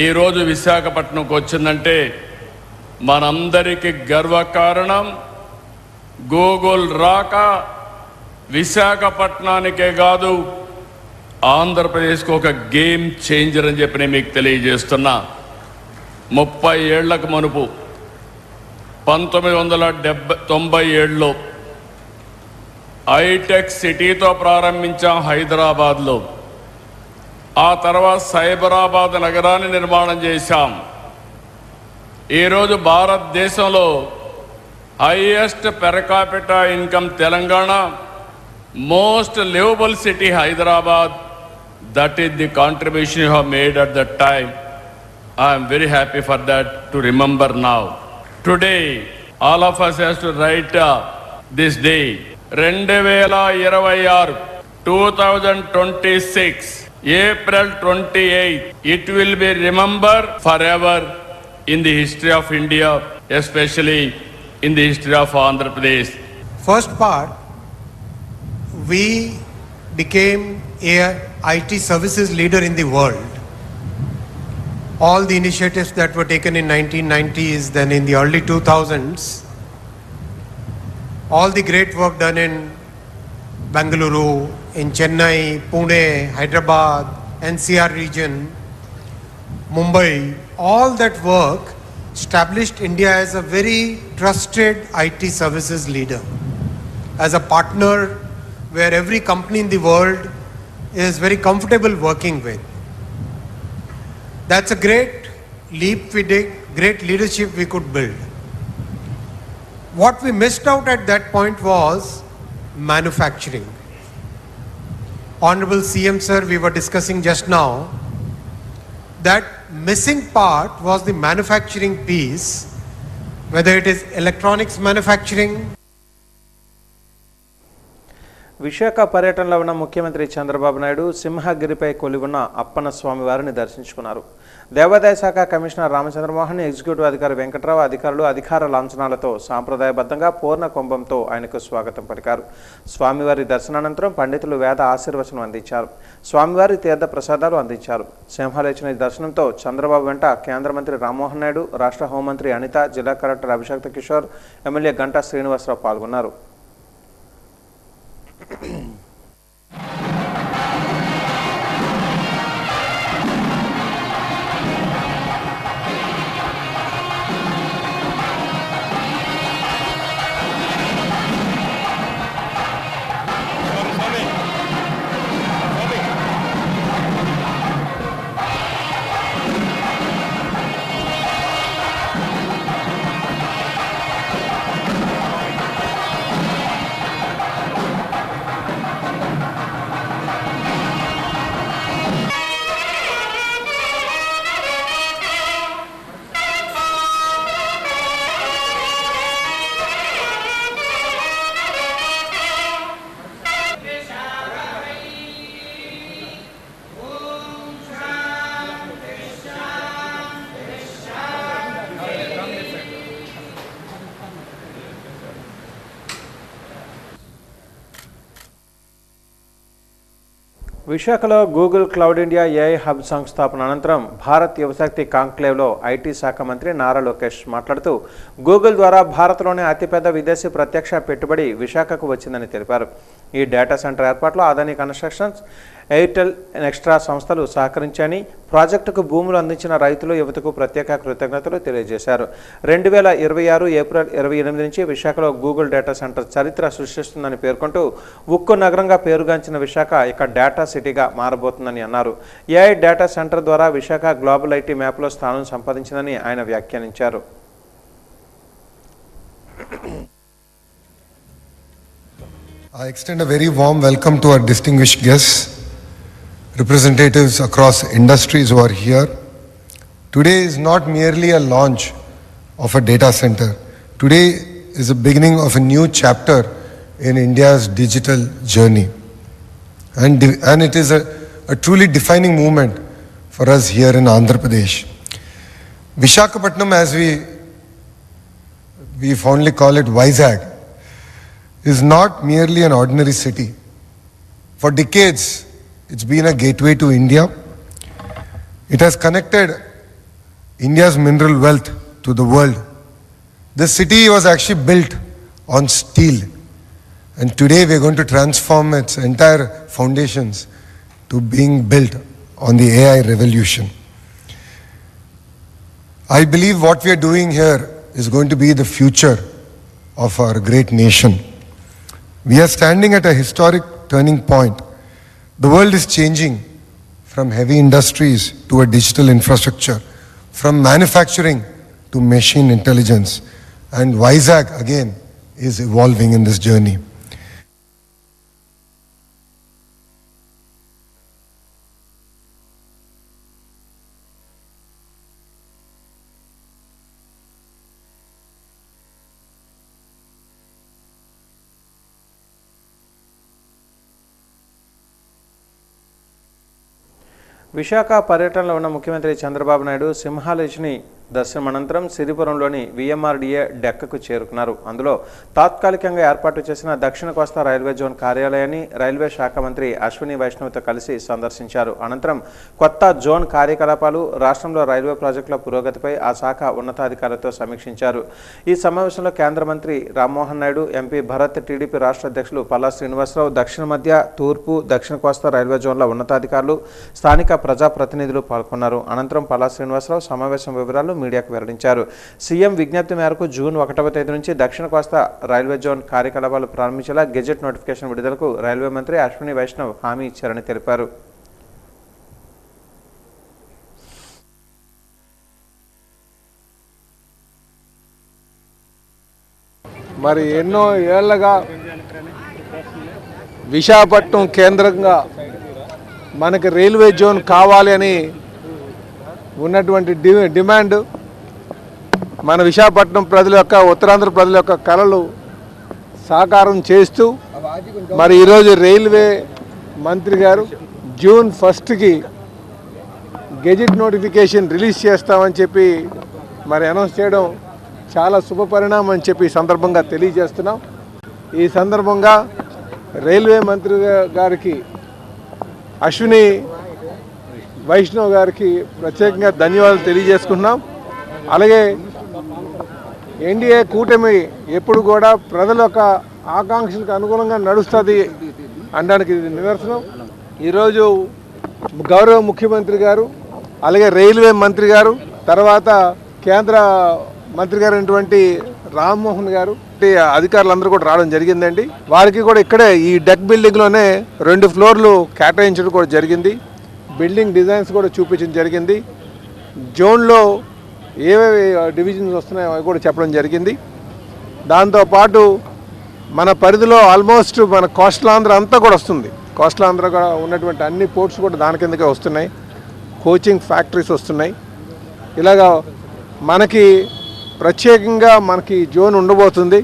Speaker 18: ఈరోజు విశాఖపట్నంకు వచ్చిందంటే మనందరికీ గర్వకారణం. Google రాక విశాఖపట్నానికే కాదు ఆంధ్రప్రదేశ్కి ఒక గేమ్ చేంజర్ అని చెప్పి నేను మీకు తెలియజేస్తున్నా. 30 ఏళ్లకు మునుపు 1997లో హైటెక్ సిటీతో ప్రారంభించాం హైదరాబాద్లో. ఆ తర్వాత సైబరాబాద్ నగరాన్ని నిర్మాణం చేశాం. ఈరోజు భారతదేశంలో highest per capita income Telangana, most livable city Hyderabad. That is the contribution you have made at that time. I am very happy for that to remember now. Today, all of us has to write this day. 2026, 2026, April 28th. It will be remembered forever in the history of India, especially in the history of Andhra Pradesh.
Speaker 3: First part, we became a IT services leader in the world. All the initiatives that were taken in 1990s, then in the early 2000s, all the great work done in Bengaluru, in Chennai, Pune, Hyderabad, NCR region, Mumbai, all that work established India as a very trusted IT services leader, as a partner where every company in the world is very comfortable working with. That's a great leap we did, great leadership we could build. What we missed out at that point was manufacturing. Honorable CM sir, we were discussing just now, that missing part was the manufacturing piece, whether it is electronics manufacturing.
Speaker 1: Visakha పర్యటనలో ఉన్న ముఖ్యమంత్రి చంద్రబాబు నాయుడు సింహగిరిపై కొలువున్న అప్పన్న స్వామి వారిని దర్శించుకున్నారు. దేవాదాయ శాఖ commissioner Ramachandra Mohan, executive అధికారి వెంకట్రావు అధికారులు అధికార లాంఛనాలతో సాంప్రదాయబద్ధంగా పూర్ణ కుంభంతో ఆయనకు స్వాగతం పలికారు. స్వామివారి దర్శనానంతరం పండితులు వేద ఆశీర్వచనం అందించారు. స్వామివారి తీర్థ ప్రసాదాలు అందించారు. సింహాలోచన దర్శనంతో చంద్రబాబు వెంట కేంద్ర మంత్రి రామ్మోహన్ నాయుడు, రాష్ట్ర హోంమంత్రి అనిత, జిల్లా కలెక్టర్ అభిషక్త కిషోర్, ఎమ్మెల్యే గంటా శ్రీనివాసరావు పాల్గొన్నారు. విశాఖలో Google cloud India AI hub సంస్థాపన అనంతరం భారత్ యువశక్తి కాంక్లేవ్లో ఐటీ శాఖ మంత్రి నారా లోకేష్ మాట్లాడుతూ గూగుల్ ద్వారా భారత్లోనే అతిపెద్ద విదేశీ ప్రత్యక్ష పెట్టుబడి విశాఖకు వచ్చిందని తెలిపారు. ఈ డేటా సెంటర్ ఏర్పాట్లో అదానీ కన్స్ట్రక్షన్స్, ఎయిర్టెల్, నెక్స్ట్రా సంస్థలు సహకరించాయని, ప్రాజెక్టుకు భూములు అందించిన రైతులు, యువతకు ప్రత్యేక కృతజ్ఞతలు తెలియజేశారు. 2026 ఏప్రిల్ 28 నుంచి విశాఖలో గూగుల్ డేటా సెంటర్ చరిత్ర సృష్టిస్తుందని పేర్కొంటూ ఉక్కు నగరంగా పేరుగాంచిన విశాఖ ఇక డేటా సిటీగా మారబోతుందని అన్నారు. ఏఐ డేటా సెంటర్ ద్వారా విశాఖ గ్లోబల్ ఐటీ మ్యాప్లో స్థానం సంపాదించిందని ఆయన వ్యాఖ్యానించారు.
Speaker 2: I extend a very warm welcome to our distinguished guests, representatives across industries who are here. Today is not merely a launch of a data center. Today is the beginning of a new chapter in India's digital journey. And it is a truly defining moment for us here in Andhra Pradesh. Visakhapatnam, as we fondly call it, Vizag, is not merely an ordinary city. For decades, it's been a gateway to India. It has connected India's mineral wealth to the world. This city was actually built on steel, and today we're going to transform its entire foundations to being built on the AI revolution. I believe what we are doing here is going to be the future of our great nation. We are standing at a historic turning point. The world is changing from heavy industries to a digital infrastructure, from manufacturing to machine intelligence. And Vizag again is evolving in this journey.
Speaker 1: Visakha పర్యటనలో ఉన్న ముఖ్యమంత్రి చంద్రబాబు నాయుడు సింహాలజిని దర్శనం అనంతరం సిరిపురంలోని VMRDA డెక్కకు చేరుకున్నారు. అందులో తాత్కాలికంగా ఏర్పాటు చేసిన దక్షిణ కోస్తా రైల్వే జోన్ కార్యాలయాన్ని రైల్వే శాఖ మంత్రి అశ్విని వైష్ణవ్తో కలిసి సందర్శించారు. అనంతరం కొత్త జోన్ కార్యకలాపాలు, రాష్ట్రంలో రైల్వే ప్రాజెక్టుల పురోగతిపై ఆ శాఖ ఉన్నతాధికారులతో సమీక్షించారు. ఈ సమావేశంలో కేంద్ర మంత్రి రామ్మోహన్ నాయుడు, ఎంపీ భరత్, టీడీపీ రాష్ట్ర అధ్యక్షులు పల్లా శ్రీనివాసరావు, దక్షిణ మధ్య, తూర్పు, దక్షిణ కోస్తా రైల్వే జోన్ల ఉన్నతాధికారులు, స్థానిక ప్రజాప్రతినిధులు పాల్గొన్నారు. అనంతరం పల్లా శ్రీనివాసరావు సమావేశం వివరాలు మీడియాకు వెల్లడించారు. సీఎం విజ్ఞప్తి మేరకు జూన్ 1వ తేదీ నుంచి దక్షిణ కోస్తా రైల్వే జోన్ కార్యకలాపాలు ప్రారంభించేలా గెజెట్ నోటిఫికేషన్ విడుదలకు రైల్వే మంత్రి అశ్విని వైష్ణవ్ హామీ ఇచ్చారని తెలిపారు.
Speaker 4: మరి ఎన్నో ఏళ్లుగా విశాఖపట్నం కేంద్రంగా మనకి రైల్వే జోన్ కావాలి అని ఉన్నటువంటి డిమాండ్ మన విశాఖపట్నం ప్రజల యొక్క, ఉత్తరాంధ్ర ప్రజల యొక్క కలలు సాకారం చేస్తూ మరి ఈరోజు రైల్వే మంత్రి గారు జూన్ 1కి గెజిట్ నోటిఫికేషన్ రిలీజ్ చేస్తామని చెప్పి మరి అనౌన్స్ చేయడం చాలా శుభ పరిణామం అని చెప్పి ఈ సందర్భంగా తెలియజేస్తున్నాం. ఈ సందర్భంగా రైల్వే మంత్రి గారికి, అశ్విని వైష్ణవ్ గారికి ప్రత్యేకంగా ధన్యవాదాలు తెలియజేసుకుంటున్నాం. అలాగే ఎన్డీఏ కూటమి ఎప్పుడు కూడా ప్రజల యొక్క ఆకాంక్షలకు అనుగుణంగా నడుస్తుంది అనడానికి ఇది నిదర్శనం. ఈరోజు గౌరవ ముఖ్యమంత్రి గారు, అలాగే రైల్వే మంత్రి గారు, తర్వాత కేంద్ర మంత్రి గారు అయినటువంటి రామ్మోహన్ గారు, అధికారులందరూ కూడా రావడం జరిగిందండి. వారికి కూడా ఇక్కడే ఈ డెక్ బిల్డింగ్లోనే 2 ఫ్లోర్లు కేటాయించడం కూడా జరిగింది. బిల్డింగ్ డిజైన్స్ కూడా చూపించడం జరిగింది. జోన్లో ఏవేవి డివిజన్స్ వస్తున్నాయో అవి కూడా చెప్పడం జరిగింది. దాంతోపాటు మన పరిధిలో ఆల్మోస్ట్ మన కోస్టలాంధ్ర అంతా కూడా వస్తుంది. కోస్టలాంధ్ర కూడా ఉన్నటువంటి అన్ని పోర్ట్స్ కూడా దాని కిందకే వస్తున్నాయి. కోచింగ్ ఫ్యాక్టరీస్ వస్తున్నాయి. ఇలాగా మనకి ప్రత్యేకంగా మనకి జోన్ ఉండబోతుంది.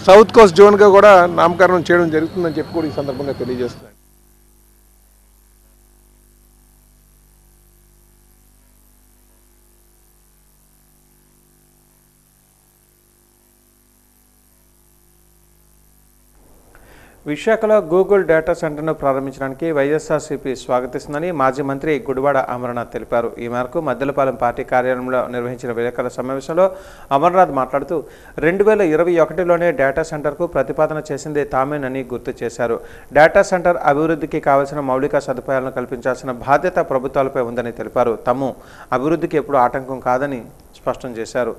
Speaker 4: సౌత్ కోస్ట్ జోన్గా కూడా నామకరణం చేయడం జరుగుతుందని చెప్పి కూడా ఈ సందర్భంగా తెలియజేస్తున్నాను.
Speaker 1: విశాఖలో గూగుల్ డేటా సెంటర్ను ప్రారంభించడానికి వైఎస్ఆర్సీపీ స్వాగతిస్తుందని మాజీ మంత్రి గుడివాడ అమర్నాథ్ తెలిపారు. ఈ మేరకు మద్దెలపాలెం పార్టీ కార్యాలయంలో నిర్వహించిన విలేకరుల సమావేశంలో అమర్నాథ్ మాట్లాడుతూ 2021లోనే డేటా సెంటర్కు ప్రతిపాదన చేసిందే తామేనని గుర్తు చేశారు. డేటా సెంటర్ అభివృద్ధికి కావాల్సిన మౌలిక సదుపాయాలను కల్పించాల్సిన బాధ్యత ప్రభుత్వాలపై ఉందని తెలిపారు. తాము అభివృద్ధికి ఎప్పుడు ఆటంకం కాదని స్పష్టం చేశారు.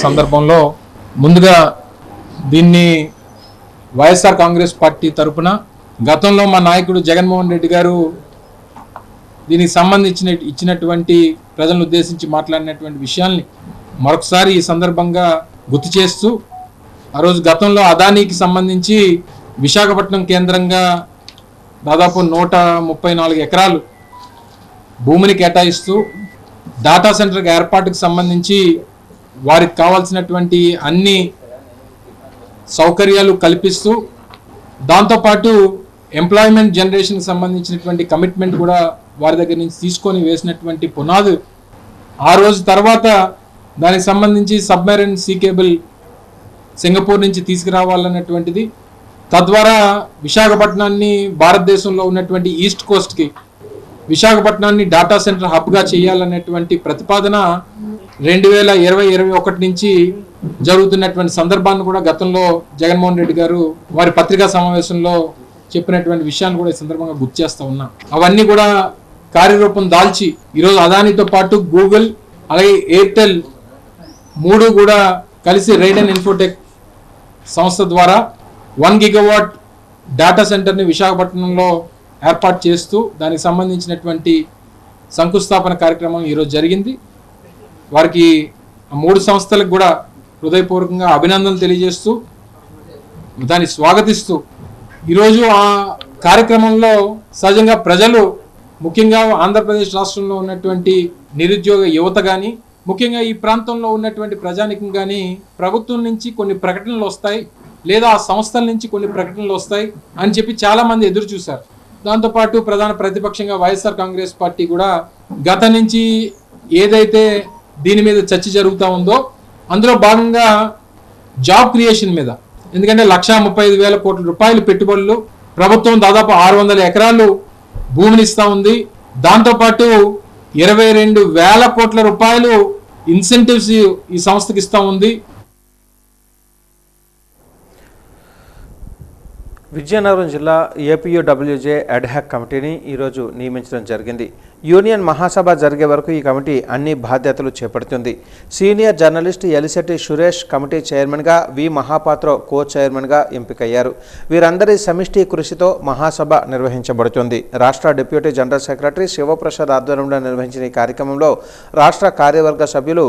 Speaker 5: సందర్భంలో ముందుగా దీన్ని వైఎస్ఆర్ కాంగ్రెస్ పార్టీ తరఫున గతంలో మా నాయకుడు జగన్మోహన్ రెడ్డి గారు దీనికి సంబంధించిన ఇచ్చినటువంటి ప్రజలను ఉద్దేశించి మాట్లాడినటువంటి విషయాల్ని మరొకసారి ఈ సందర్భంగా గుర్తు చేస్తూ, ఆ రోజు గతంలో అదానీకి సంబంధించి విశాఖపట్నం కేంద్రంగా దాదాపు 134 ఎకరాలు భూమిని కేటాయిస్తూ డాటా సెంటర్ ఏర్పాటుకు సంబంధించి వారికి కావాల్సినటువంటి అన్ని సౌకర్యాలు కల్పిస్తూ, దాంతోపాటు ఎంప్లాయ్మెంట్ జనరేషన్కి సంబంధించినటువంటి కమిట్మెంట్ కూడా వారి దగ్గర నుంచి తీసుకొని వేసినటువంటి పునాదు ఆ రోజు తర్వాత దానికి సంబంధించి సబ్మెరైన్ సీ కేబుల్ సింగపూర్ నుంచి తీసుకురావాలన్నటువంటిది, తద్వారా విశాఖపట్నాన్ని భారతదేశంలో ఉన్నటువంటి ఈస్ట్ కోస్ట్కి విశాఖపట్నాన్ని డాటా సెంటర్ హబ్గా చేయాలనేటువంటి ప్రతిపాదన 2020-21 నుంచి జరుగుతున్నటువంటి సందర్భాన్ని కూడా గతంలో జగన్మోహన్ రెడ్డి గారు వారి పత్రికా సమావేశంలో చెప్పినటువంటి విషయాన్ని కూడా ఈ సందర్భంగా గుర్తు చేస్తూ ఉన్నాం. అవన్నీ కూడా కార్యరూపం దాల్చి ఈరోజు అదానితో పాటు గూగుల్ అలాగే ఎయిర్టెల్ 3 కూడా కలిసి రైడెన్ ఇన్ఫోటెక్ సంస్థ ద్వారా 1 గిగావాట్ డేటా సెంటర్ని విశాఖపట్నంలో ఏర్పాటు చేస్తూ దానికి సంబంధించినటువంటి శంకుస్థాపన కార్యక్రమం ఈరోజు జరిగింది. వారికి 3 సంస్థలకు కూడా హృదయపూర్వకంగా అభినందనలు తెలియజేస్తూ దాన్ని స్వాగతిస్తూ ఈరోజు ఆ కార్యక్రమంలో సహజంగా ప్రజలు ముఖ్యంగా ఆంధ్రప్రదేశ్ రాష్ట్రంలో ఉన్నటువంటి నిరుద్యోగ యువత కానీ ముఖ్యంగా ఈ ప్రాంతంలో ఉన్నటువంటి ప్రజానికం కానీ ప్రభుత్వం నుంచి కొన్ని ప్రకటనలు వస్తాయి లేదా ఆ సంస్థల నుంచి కొన్ని ప్రకటనలు వస్తాయి అని చెప్పి చాలామంది ఎదురు చూశారు. దాంతోపాటు ప్రధాన ప్రతిపక్షంగా వైఎస్ఆర్ కాంగ్రెస్ పార్టీ కూడా గత నుంచి ఏదైతే దీని మీద చర్చ జరుగుతూ ఉందో అందులో భాగంగా జాబ్ క్రియేషన్ మీద, ఎందుకంటే 1,35,000 కోట్ల రూపాయలు పెట్టుబడులు, ప్రభుత్వం దాదాపు 600 ఎకరాలు భూమిని ఇస్తూ ఉంది. దాంతోపాటు 22,000 కోట్ల రూపాయలు ఇన్సెంటివ్స్ ఈ సంస్థకి ఇస్తూ ఉంది.
Speaker 1: విజయనగరం జిల్లా ఏపీయూడబ్ల్యూజే అడ్హాక్ కమిటీని ఈరోజు నియమించడం జరిగింది. యూనియన్ మహాసభ జరిగే వరకు ఈ కమిటీ అన్ని బాధ్యతలు చేపడుతుంది. Senior journalist Elisetti Suresh committee చైర్మన్గా, వి మహాపాత్ర కో చైర్మన్గా ఎంపికయ్యారు. వీరందరి సమిష్టి కృషితో మహాసభ నిర్వహించబడుతుంది. రాష్ట్ర డిప్యూటీ జనరల్ సెక్రటరీ శివప్రసాద్ ఆధ్వర్యంలో నిర్వహించిన ఈ కార్యక్రమంలో రాష్ట్ర కార్యవర్గ సభ్యులు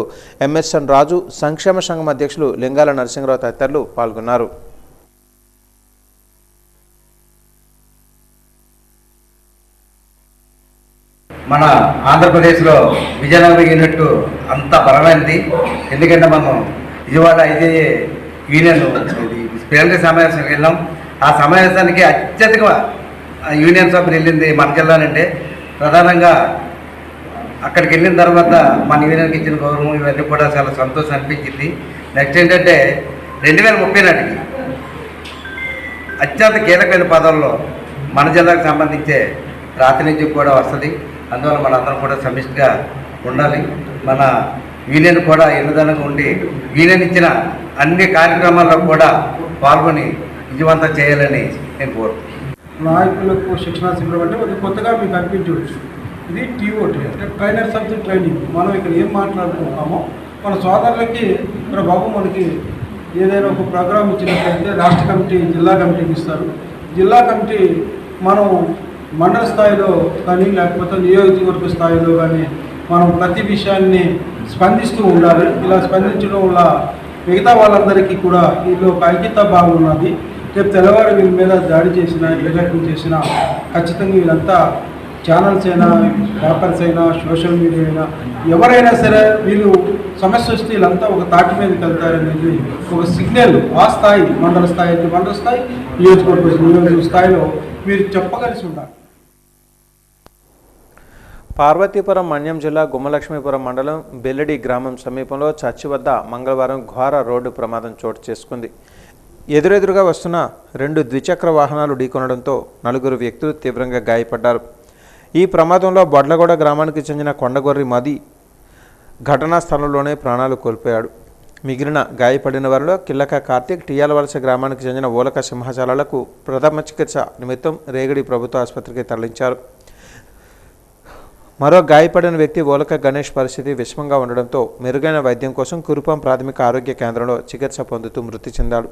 Speaker 1: ఎంఎస్ఎన్ రాజు, సంక్షేమ సంఘం అధ్యక్షులు లింగాల నరసింహరావు తదితరులు పాల్గొన్నారు.
Speaker 7: మన ఆంధ్రప్రదేశ్లో విజయనగరం యూనిట్ అంత బలమైనది. ఎందుకంటే మనం విజయవాడ ఐజేఏ యూనియన్ ప్లీనరీ సమావేశానికి వెళ్ళాం. ఆ సమావేశానికి అత్యధిక యూనియన్ సభ్యులు వెళ్ళింది మన జిల్లానంటే. ప్రధానంగా అక్కడికి వెళ్ళిన తర్వాత మన యూనియన్కి ఇచ్చిన గౌరవం ఇవన్నీ కూడా చాలా సంతోషం అనిపించింది. నెక్స్ట్ ఏంటంటే 2030 నాటికి అత్యంత కీలకమైన పదవుల్లో మన జిల్లాకు సంబంధించే ప్రాతినిధ్యం కూడా వస్తుంది. అందువల్ల మనందరం కూడా సమిష్టిగా ఉండాలి. మన యూనియన్ కూడా ఎన్నిదనంగా ఉండి యూనియన్ ఇచ్చిన అన్ని కార్యక్రమాల్లో కూడా పాల్గొని విజయవంతం చేయాలని నేను కోరుతున్నాను.
Speaker 8: నాయకులకు శిక్షణ శిబిరం అంటే అది కొత్తగా మీకు అనిపించవచ్చు. ఇది టీఓటీ అంటే ట్రైనర్స్ ఆఫ్ ది ట్రైనింగ్. మనం ఇక్కడ ఏం మాట్లాడుకుంటామో మన సోదరులకి ఇక్కడ బాబు మనకి ఏదైనా ఒక ప్రోగ్రామ్ ఇచ్చినట్లయితే రాష్ట్ర కమిటీ జిల్లా కమిటీకి ఇస్తారు. జిల్లా కమిటీ మనం మండల స్థాయిలో కానీ లేకపోతే నియోజకవర్గ స్థాయిలో కానీ మనం ప్రతి విషయాన్ని స్పందిస్తూ ఉండాలి. ఇలా స్పందించడం వల్ల మిగతా వాళ్ళందరికీ కూడా వీళ్ళు ఒక ఐక్యత భావం ఉన్నది. రేపు తెల్లవారు వీళ్ళ మీద దాడి చేసినా నిర్లక్ష్యం చేసినా ఖచ్చితంగా వీళ్ళంతా ఛానల్స్ అయినా పేపర్స్ అయినా సోషల్ మీడియా అయినా ఎవరైనా సరే వీళ్ళు సమస్య వస్తే వీళ్ళంతా ఒక తాటి మీదకి వెళ్తారనేది ఒక సిగ్నల్. ఆ స్థాయి మండల స్థాయి అయితే మండల స్థాయి, నియోజకవర్గ స్థాయిలో మీరు చెప్పగలిసి ఉండాలి.
Speaker 1: పార్వతీపురం మన్యం జిల్లా గుమ్మలక్ష్మీపురం మండలం బెల్లడి గ్రామం సమీపంలో చర్చి వద్ద మంగళవారం ఘోర రోడ్డు ప్రమాదం చోటు చేసుకుంది. ఎదురెదురుగా వస్తున్న 2 ద్విచక్ర వాహనాలు ఢీకొనడంతో 4 వ్యక్తులు తీవ్రంగా గాయపడ్డారు. ఈ ప్రమాదంలో బొడ్లగూడ గ్రామానికి చెందిన కొండగొర్రి మది ఘటనా స్థలంలోనే ప్రాణాలు కోల్పోయాడు. మిగిలిన గాయపడిన వారిలో కిల్లక కార్తీక్ టియాలవలస గ్రామానికి చెందిన ఓలక సింహాచలాలకు ప్రథమ చికిత్స నిమిత్తం రేగడి ప్రభుత్వ ఆసుపత్రికి తరలించారు. మరో గాయపడిన వ్యక్తి ఓలక గణేష్ పరిస్థితి విషమంగా ఉండడంతో మెరుగైన వైద్యం కోసం కురుపాం ప్రాథమిక ఆరోగ్య కేంద్రంలో చికిత్స పొందుతూ మృతి చెందాడు.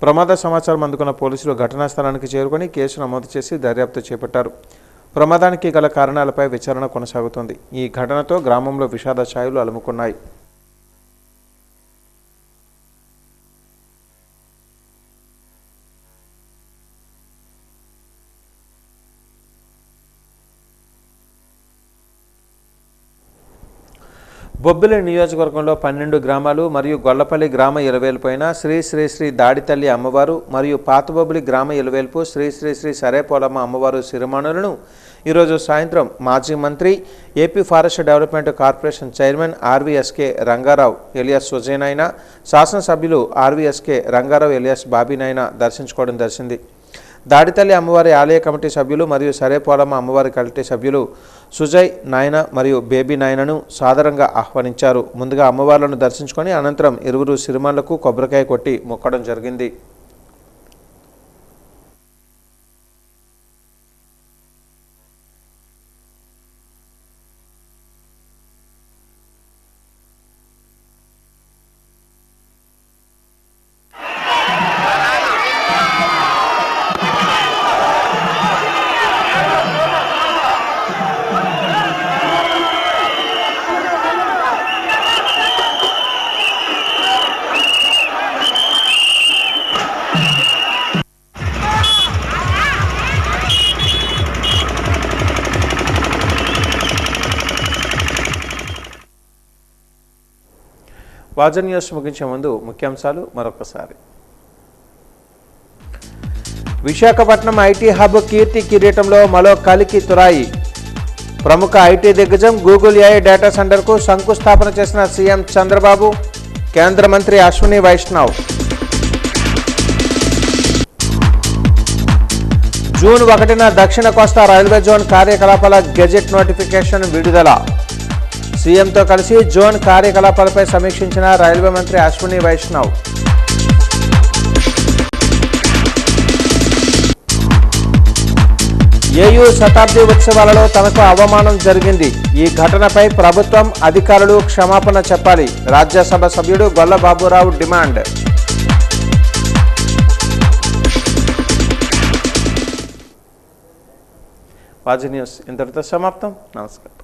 Speaker 1: ప్రమాద సమాచారం అందుకున్న పోలీసులు ఘటనా స్థలానికి చేరుకొని కేసు నమోదు చేసి దర్యాప్తు చేపట్టారు. ప్రమాదానికి గల కారణాలపై విచారణ కొనసాగుతోంది. ఈ ఘటనతో గ్రామంలో విషాద ఛాయలు అలుముకున్నాయి. బొబ్బిలి నియోజకవర్గంలో 12 గ్రామాలు మరియు గొల్లపల్లి గ్రామ ఇలవేల్పైన శ్రీ శ్రీ శ్రీ దాడితల్లి అమ్మవారు మరియు పాతబొబ్బిలి గ్రామ ఇలవేల్పు శ్రీ శ్రీ శ్రీ సరేపోలమ్మ అమ్మవారు సిరిమానులను ఈరోజు సాయంత్రం మాజీ మంత్రి, AP forest development corporation chairman RVSK Rangarao alias సుజయనాయన, శాసనసభ్యులు ఆర్వీఎస్కే రంగారావు ఎలియాస్ బాబీనాయన దర్శించుకోవడం జరిగింది. దాడితల్లి అమ్మవారి ఆలయ కమిటీ సభ్యులు మరియు సరేపోలమ్మ అమ్మవారి కమిటీ సభ్యులు సుజయ్ నాయన మరియు బేబీ నాయనను సాదరంగా ఆహ్వానించారు. ముందుగా అమ్మవార్లను దర్శించుకొని అనంతరం ఇరువురు సిరిమాన్లకు కొబ్బరికాయ కొట్టి మొక్కడం జరిగింది. వాజన్ న్యూస్ ముగించే ముందు ముఖ్యాంశాలు మరొకసారి. విశాఖపట్నం ఐటీ హబ్ కీర్తి కిరీటంలో మరో కలికి తురాయి. ప్రముఖ ఐటీ దిగ్గజం గూగుల్ ఏఐ డేటా సెంటర్కు శంకుస్థాపన చేసిన సీఎం చంద్రబాబు, కేంద్ర మంత్రి అశ్విని వైష్ణవ్. జూన్ 1న దక్షిణ కోస్తా రైల్వే జోన్ కార్యకలాపాల గెజెట్ నోటిఫికేషన్ విడుదల. సీఎంతో కలిసి జోన్ కార్యకలాపాలపై సమీక్షించిన రైల్వే మంత్రి అశ్విని వైష్ణవ్. ఏయూ శతాబ్ది ఉత్సవాలలో తనకు అవమానం జరిగింది. ఈ ఘటనపై ప్రభుత్వం, అధికారులు క్షమాపణ చెప్పాలి. రాజ్యసభ సభ్యుడు గొల్ల బాబురావు డిమాండ్. వాజీ న్యూస్ ఇంతటితో సమాప్తం. నమస్కారం.